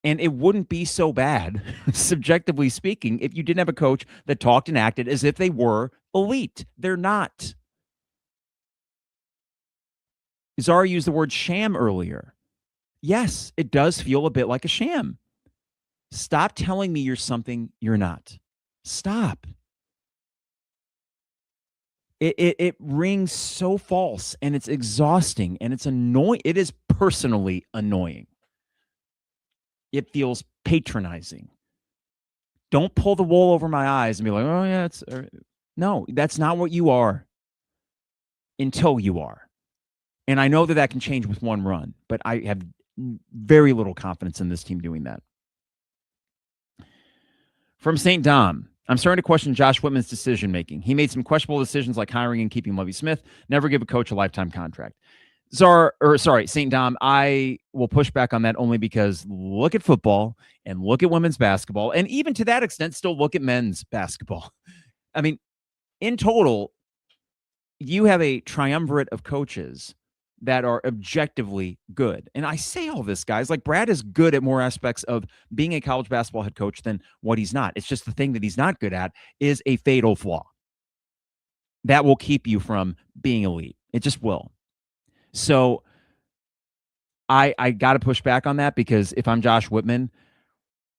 A: And it wouldn't be so bad, subjectively speaking, if you didn't have a coach that talked and acted as if they were elite. They're not. Zara used the word sham earlier. Yes, it does feel a bit like a sham. Stop telling me you're something you're not. Stop. It rings so false, and it's exhausting, and it's annoying. It is personally annoying. It feels patronizing. Don't pull the wool over my eyes and be like, oh, yeah, it's no, that's not what you are until you are. And I know that that can change with one run, but I have very little confidence in this team doing that. From St. Dom, I'm starting to question Josh Whitman's decision-making. He made some questionable decisions like hiring and keeping Lovie Smith. Never give a coach a lifetime contract. St. Dom, I will push back on that only because look at football and look at women's basketball, and even to that extent, still look at men's basketball. I mean, in total, you have a triumvirate of coaches that are objectively good. And I say all this, guys, like Brad is good at more aspects of being a college basketball head coach than what he's not. It's just the thing that he's not good at is a fatal flaw that will keep you from being elite. It just will. So I got to push back on that, because if I'm Josh Whitman,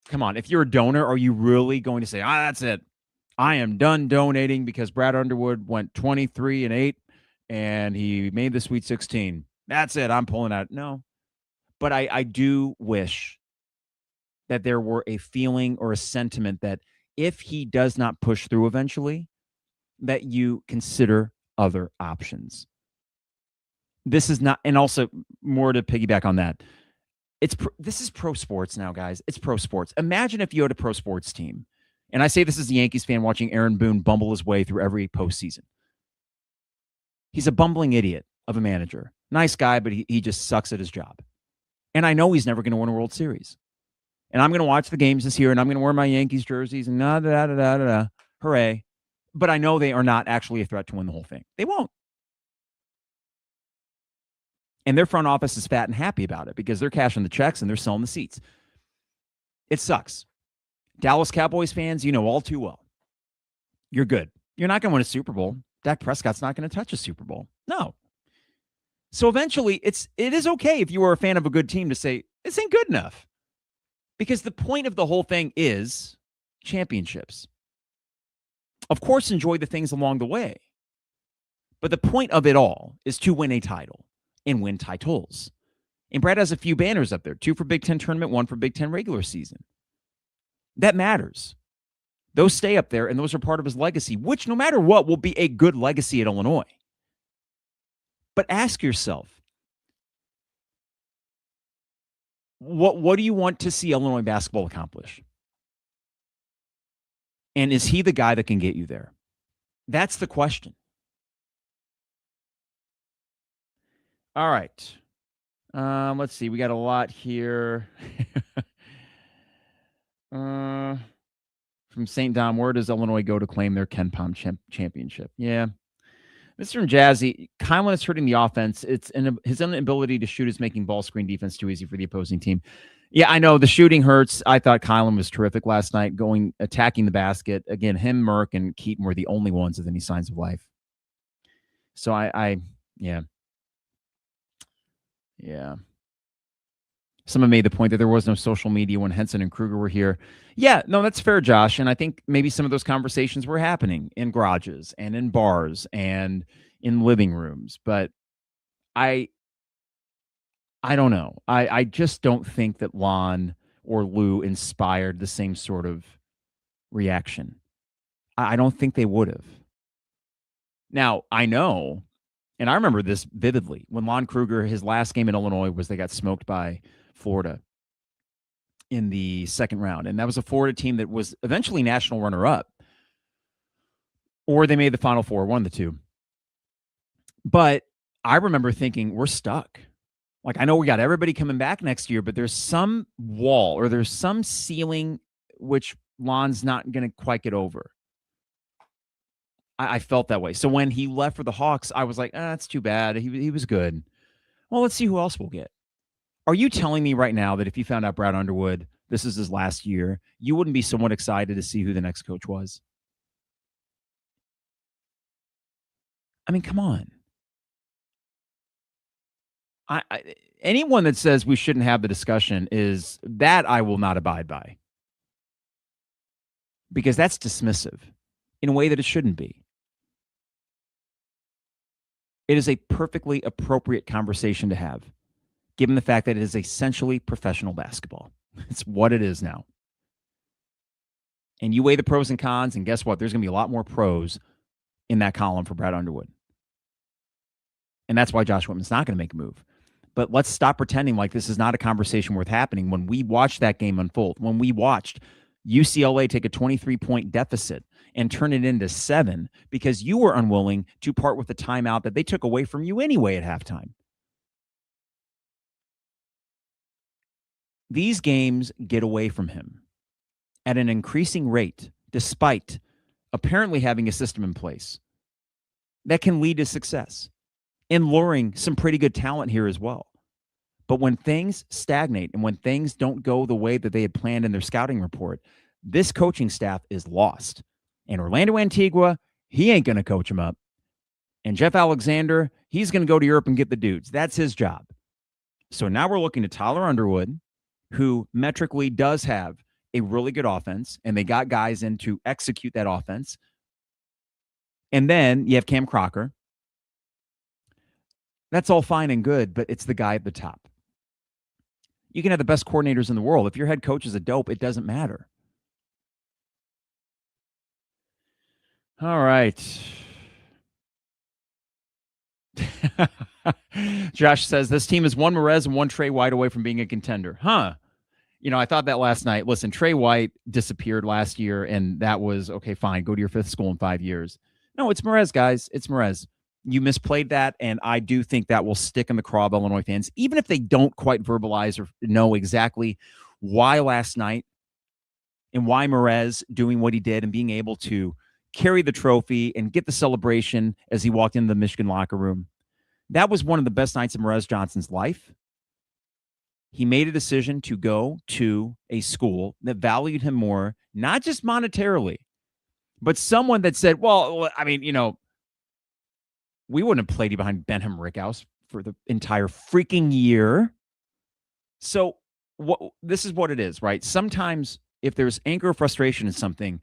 A: come on, if you're a donor, are you really going to say, that's it, I am done donating because Brad Underwood went 23-8 and he made the Sweet 16. That's it, I'm pulling out. No. But I do wish that there were a feeling or a sentiment that if he does not push through eventually, that you consider other options. This is not, and also more to piggyback on that, this is pro sports now, guys. It's pro sports. Imagine if you had a pro sports team, and I say this as a Yankees fan watching Aaron Boone bumble his way through every postseason. He's a bumbling idiot of a manager. Nice guy, but he just sucks at his job. And I know he's never going to win a World Series. And I'm going to watch the games this year, and I'm going to wear my Yankees jerseys and hooray. But I know they are not actually a threat to win the whole thing. They won't. And their front office is fat and happy about it because they're cashing the checks and they're selling the seats. It sucks. Dallas Cowboys fans, you know all too well. You're good. You're not going to win a Super Bowl. Dak Prescott's not going to touch a Super Bowl. No. So eventually, it is okay if you are a fan of a good team to say, this ain't good enough. Because the point of the whole thing is championships. Of course, enjoy the things along the way. But the point of it all is to win a title and win titles. And Brad has a few banners up there, 2 for Big Ten tournament, 1 for Big Ten regular season. That matters. Those stay up there, and those are part of his legacy, which no matter what will be a good legacy at Illinois. But ask yourself, what do you want to see Illinois basketball accomplish? And is he the guy that can get you there? That's the question. All right. Let's see. We got a lot here. From St. Dom, where does Illinois go to claim their Ken Pom championship? Yeah. Mr. Jazzy, Kylan is hurting the offense. His inability to shoot is making ball screen defense too easy for the opposing team. Yeah, I know the shooting hurts. I thought Kylan was terrific last night, attacking the basket. Again, him, Merck, and Keaton were the only ones with any signs of life. So yeah. Someone made the point that there was no social media when Henson and Kruger were here. Yeah, no, that's fair, Josh. And I think maybe some of those conversations were happening in garages and in bars and in living rooms. But I don't know. I just don't think that Lon or Lou inspired the same sort of reaction. I don't think they would have. Now, I know, and I remember this vividly, when Lon Kruger, his last game in Illinois was they got smoked by Florida in the second round. And that was a Florida team that was eventually national runner-up. Or they made the Final Four, one of the two. But I remember thinking, we're stuck. Like, I know we got everybody coming back next year, but there's some wall or there's some ceiling which Lon's not going to quite get over. I felt that way. So when he left for the Hawks, I was like, that's too bad. He was good. Well, let's see who else we'll get. Are you telling me right now that if you found out Brad Underwood, this is his last year, you wouldn't be somewhat excited to see who the next coach was? I mean, come on. Anyone that says we shouldn't have the discussion is that I will not abide by. Because that's dismissive in a way that it shouldn't be. It is a perfectly appropriate conversation to have, given the fact that it is essentially professional basketball. It's what it is now. And you weigh the pros and cons, and guess what? There's going to be a lot more pros in that column for Brad Underwood. And that's why Josh Whitman's not going to make a move. But let's stop pretending like this is not a conversation worth happening when we watched that game unfold, when we watched UCLA take a 23-point deficit and turn it into 7 because you were unwilling to part with the timeout that they took away from you anyway at halftime. These games get away from him at an increasing rate, despite apparently having a system in place that can lead to success and luring some pretty good talent here as well. But when things stagnate and when things don't go the way that they had planned in their scouting report, this coaching staff is lost. And Orlando Antigua, he ain't going to coach him up. And Jeff Alexander, he's going to go to Europe and get the dudes. That's his job. So now we're looking to Tyler Underwood, who metrically does have a really good offense, and they got guys in to execute that offense. And then you have Cam Crocker. That's all fine and good, but it's the guy at the top. You can have the best coordinators in the world. If your head coach is a dope, it doesn't matter. All right. Josh says, this team is one Merez and one Trey White away from being a contender. Huh. You know, I thought that last night. Listen, Trey White disappeared last year, and that was, okay, fine, go to your 5th school in 5 years. No, it's Merez, guys. It's Merez. You misplayed that, and I do think that will stick in the craw of Illinois fans, even if they don't quite verbalize or know exactly why last night and why Merez doing what he did and being able to carry the trophy and get the celebration as he walked into the Michigan locker room. That was one of the best nights of Merez Johnson's life. He made a decision to go to a school that valued him more, not just monetarily, but someone that said, well, I mean, you know, we wouldn't have played you behind Benham Rickhouse for the entire freaking year. So this is what it is, right? Sometimes if there's anger or frustration in something,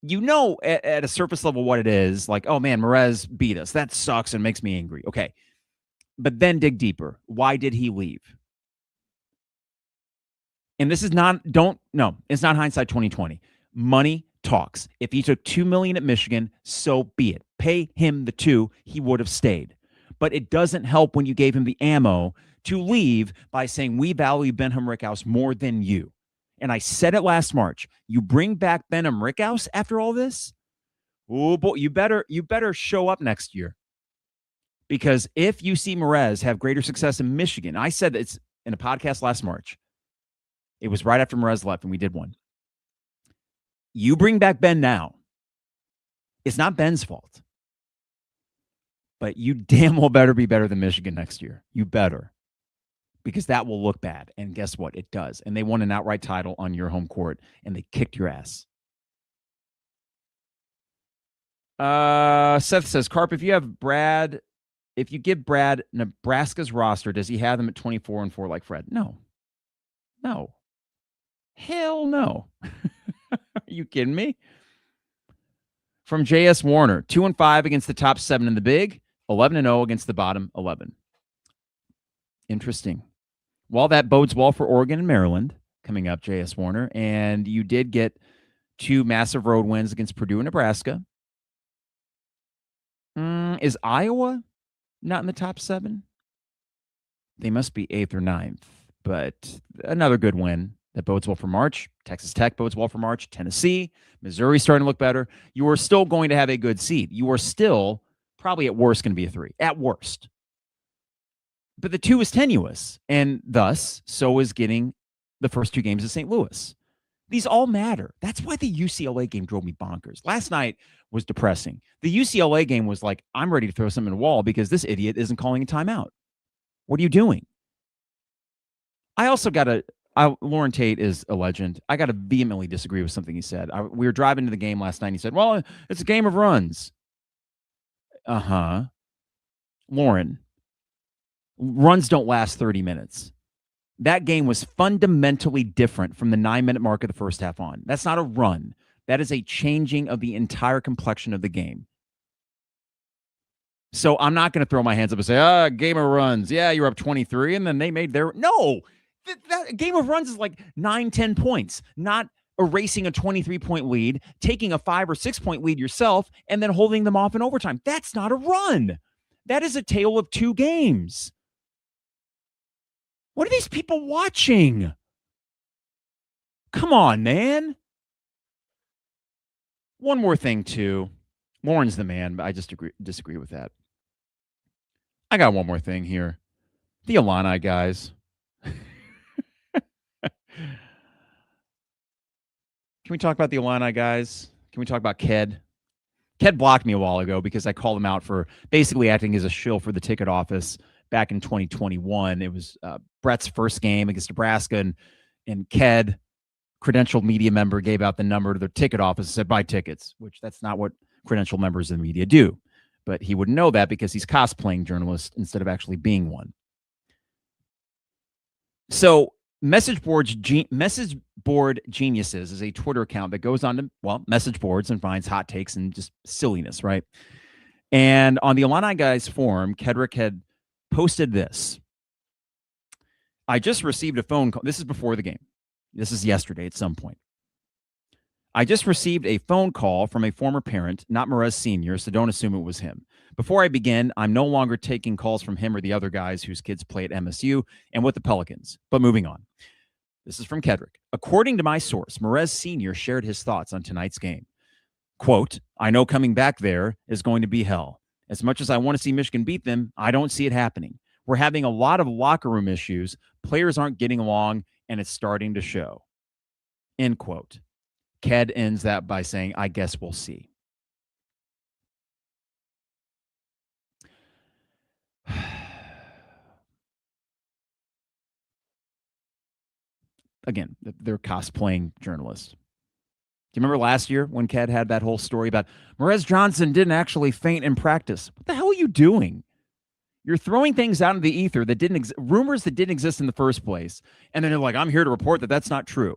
A: you know at a surface level what it is. Like, oh, man, Merez beat us. That sucks and makes me angry. Okay. But then dig deeper. Why did he leave? And this is it's not hindsight 2020. Money talks. If he took $2 million at Michigan, so be it. Pay him the $2 million, he would have stayed. But it doesn't help when you gave him the ammo to leave by saying we value Benham Rickhouse more than you. And I said it last March. You bring back Benham Rickhouse after all this? Oh boy, you better show up next year. Because if you see Merez have greater success in Michigan, I said it's in a podcast last March. It was right after Merez left, and we did one. You bring back Ben now. It's not Ben's fault. But you damn well better be better than Michigan next year. You better. because that will look bad. And guess what? It does. And they won an outright title on your home court, and they kicked your ass. Seth says, Carp, if you give Brad Nebraska's roster, does he have them at 24-4 like Fred? No. Hell no. Are you kidding me? From J.S. Warner, 2-5 against the top 7 in the Big, 11-0 against the bottom 11. Interesting. Well, that bodes well for Oregon and Maryland coming up, J.S. Warner. And you did get 2 massive road wins against Purdue and Nebraska. Is Iowa not in the top 7? They must be 8th or 9th. But another good win that bodes well for March. Texas Tech bodes well for March. Tennessee, Missouri starting to look better. You are still going to have a good seed. You are still probably at worst going to be a 3. At worst. But the 2 is tenuous. And thus, so is getting the first 2 games of St. Louis. These all matter. That's why the UCLA game drove me bonkers. Last night was depressing. The UCLA game was like, I'm ready to throw something in the wall because this idiot isn't calling a timeout. What are you doing? I also got to, Lauren Tate is a legend. I got to vehemently disagree with something he said. We were driving to the game last night and he said, well, it's a game of runs. Lauren, runs don't last 30 minutes. That game was fundamentally different from the 9-minute mark of the first half on. That's not a run. That is a changing of the entire complexion of the game. So I'm not going to throw my hands up and say, game of runs. Yeah, you're up 23, and then they made their... No! That game of runs is like 9-10 points, not erasing a 23-point lead, taking a 5 or 6-point lead yourself, and then holding them off in overtime. That's not a run. That is a tale of 2 games. What are these people watching? Come on, man. One more thing, too. Lauren's the man, but I just disagree with that. I got one more thing here. The Illini guys. Can we talk about the Illini guys? Can we talk about Ked? Ked blocked me a while ago because I called him out for basically acting as a shill for the ticket office back in 2021. It was Brett's first game against Nebraska, and Ked, credentialed media member, gave out the number to the ticket office and said, buy tickets, which that's not what credentialed members of the media do. But he wouldn't know that because he's cosplaying journalist instead of actually being one. So Message Board Geniuses is a Twitter account that goes on to, message boards and finds hot takes and just silliness, right? And on the Illini Guys forum, Kedrick had posted this. I just received a phone call. This is before the game. This is yesterday at some point. I just received a phone call from a former parent, not Merez Sr., so don't assume it was him. Before I begin, I'm no longer taking calls from him or the other guys whose kids play at MSU and with the Pelicans. But moving on. This is from Kedrick. According to my source, Merez Sr. shared his thoughts on tonight's game. Quote, I know coming back there is going to be hell. As much as I want to see Michigan beat them, I don't see it happening. We're having a lot of locker room issues. Players aren't getting along, and it's starting to show. End quote. Ked ends that by saying, I guess we'll see. Again, they're cosplaying journalists. Do you remember last year when Ked had that whole story about Merez Johnson didn't actually faint in practice? What the hell are you doing? You're throwing things out into the ether that didn't rumors that didn't exist in the first place, and then they're like, I'm here to report that that's not true.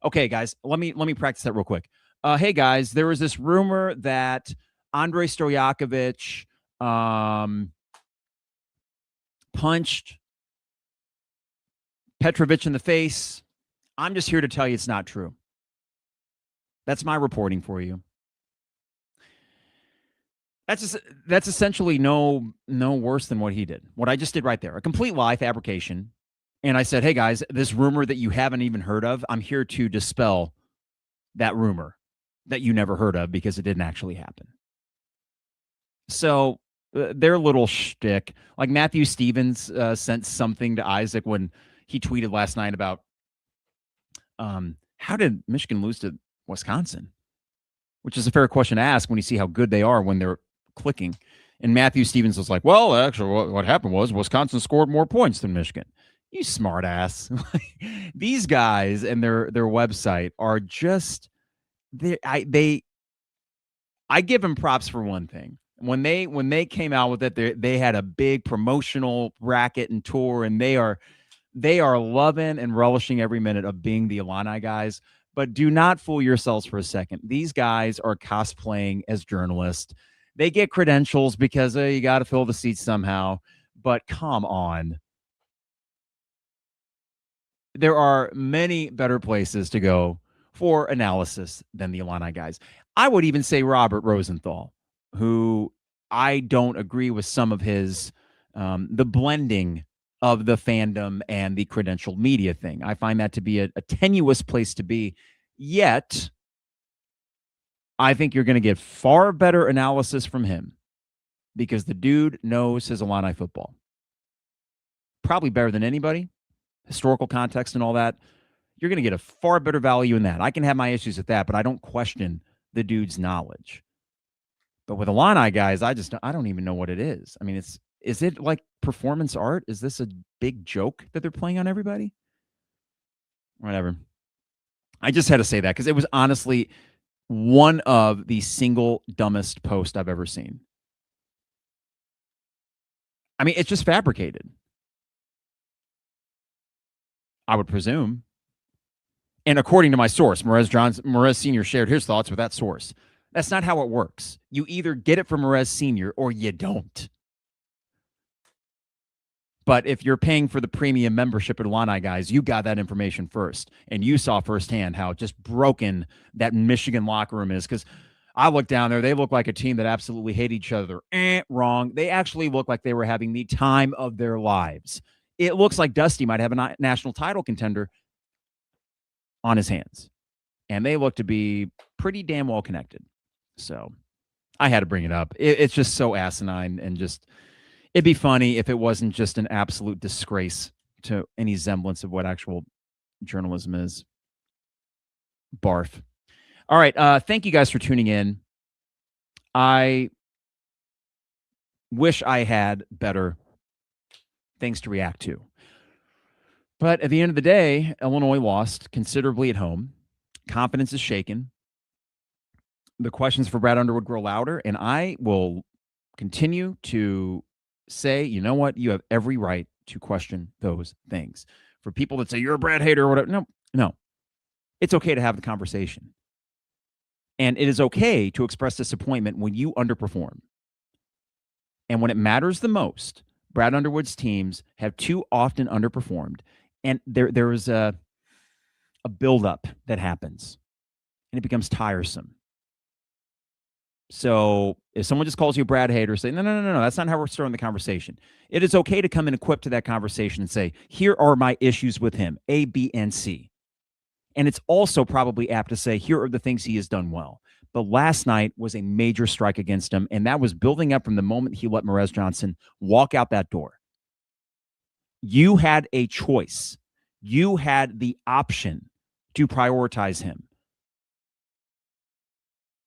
A: Okay, guys, let me practice that real quick. Hey, guys, there was this rumor that Andrei Stojakovic punched Petrovic in the face. I'm just here to tell you it's not true. That's my reporting for you. That's essentially no worse than what he did. What I just did right there, a complete lie fabrication. And I said, hey, guys, this rumor that you haven't even heard of, I'm here to dispel that rumor that you never heard of because it didn't actually happen. So their little shtick, like Matthew Stevens sent something to Isaac when he tweeted last night about how did Michigan lose to Wisconsin? Which is a fair question to ask when you see how good they are when they're clicking. And Matthew Stevens was like, well, actually, what happened was Wisconsin scored more points than Michigan. You smart ass. These guys and their website are just I give them props for one thing. When they came out with it, they had a big promotional racket and tour, and they are loving and relishing every minute of being the Illini guys. But do not fool yourselves for a second. These guys are cosplaying as journalists. They get credentials because you got to fill the seats somehow. But come on. There are many better places to go for analysis than the Illini guys. I would even say Robert Rosenthal, who I don't agree with some of his, the blending of the fandom and the credentialed media thing. I find that to be a tenuous place to be. Yet, I think you're going to get far better analysis from him because the dude knows his Illini football. Probably better than anybody, historical context and all that. You're going to get a far better value in that. I can have my issues with that, but I don't question the dude's knowledge. But with Illini guys, I don't even know what it is. I mean, is it like performance art? Is this a big joke that they're playing on everybody? Whatever. I just had to say that because it was honestly one of the single dumbest posts I've ever seen. I mean, it's just fabricated, I would presume. And according to my source, Morez Sr. shared his thoughts with that source. That's not how it works. You either get it from Morez Sr. or you don't. But if you're paying for the premium membership at Illini guys, you got that information first. And you saw firsthand how just broken that Michigan locker room is. Because I look down there, they look like a team that absolutely hate each other. Wrong. They actually look like they were having the time of their lives. It looks like Dusty might have a national title contender on his hands. And they look to be pretty damn well connected. So I had to bring it up. It's just so asinine, and just it'd be funny if it wasn't just an absolute disgrace to any semblance of what actual journalism is. Barf. All right. Thank you guys for tuning in. I wish I had better things to react to. But at the end of the day, Illinois lost considerably at home. Confidence is shaken. The questions for Brad Underwood grow louder, and I will continue to say, you know what? You have every right to question those things. For people that say you're a Brad hater or whatever, no. It's okay to have the conversation. And it is okay to express disappointment when you underperform. And when it matters the most, Brad Underwood's teams have too often underperformed. And there is a buildup that happens, and it becomes tiresome. So if someone just calls you a Brad hater, say, no, that's not how we're starting the conversation. It is okay to come in equipped to that conversation and say, here are my issues with him, A, B, and C. And it's also probably apt to say, here are the things he has done well. But last night was a major strike against him, and that was building up from the moment he let Morez Johnson walk out that door. You had a choice. You had the option to prioritize him.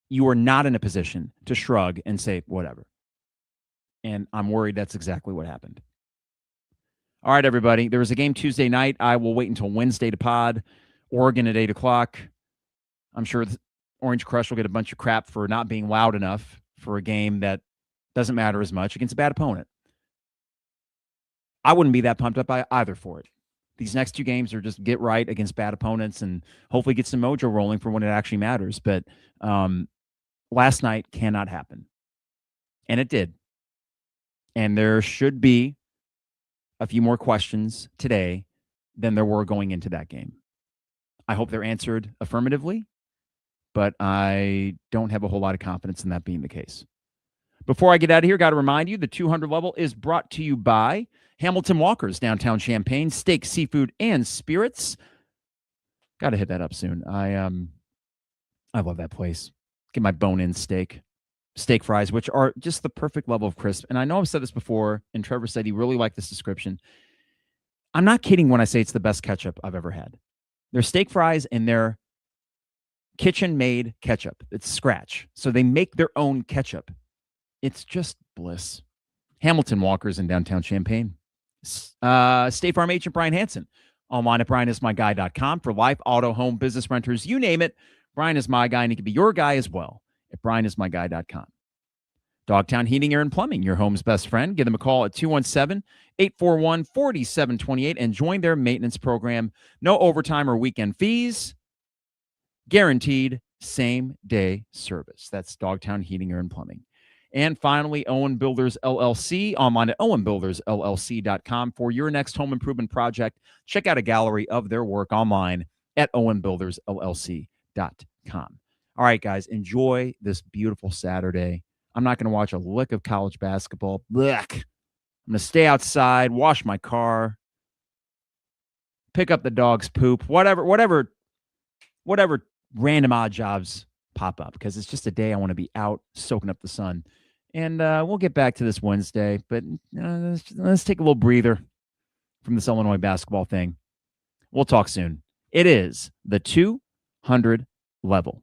A: You are not in a position to shrug and say, whatever. And I'm worried that's exactly what happened. All right, everybody. There was a game Tuesday night. I will wait until Wednesday to pod. Oregon at 8 o'clock. I'm sure Orange Crush will get a bunch of crap for not being loud enough for a game that doesn't matter as much against a bad opponent. I wouldn't be that pumped up either for it. These next two games are just get right against bad opponents and hopefully get some mojo rolling for when it actually matters. But last night cannot happen. And it did. And there should be a few more questions today than there were going into that game. I hope they're answered affirmatively, but I don't have a whole lot of confidence in that being the case. Before I get out of here, got to remind you, the 200 level is brought to you by Hamilton Walker's Downtown Champaign, steak, seafood, and spirits. Got to hit that up soon. I love that place. Get my bone-in steak fries, which are just the perfect level of crisp. And I know I've said this before, and Trevor said he really liked this description. I'm not kidding when I say it's the best ketchup I've ever had. They're steak fries and they're kitchen-made ketchup. It's scratch. So they make their own ketchup. It's just bliss. Hamilton Walker's in downtown Champaign. State Farm agent Brian Hansen. Online at brianismyguy.com for life, auto, home, business renters, you name it. Brian is my guy, and he can be your guy as well at brianismyguy.com. Dogtown Heating, Air, and Plumbing, your home's best friend. Give them a call at 217-841-4728 and join their maintenance program. No overtime or weekend fees. Guaranteed same-day service. That's Dogtown Heating, Air, and Plumbing. And finally, Owen Builders LLC, online at owenbuildersllc.com for your next home improvement project. Check out a gallery of their work online at owenbuildersllc.com. All right, guys, enjoy this beautiful Saturday. I'm not going to watch a lick of college basketball. Blech. I'm going to stay outside, wash my car, pick up the dog's poop, whatever random odd jobs pop up, because it's just a day I want to be out soaking up the sun. And we'll get back to this Wednesday, but let's take a little breather from this Illinois basketball thing. We'll talk soon. It is the 200 level.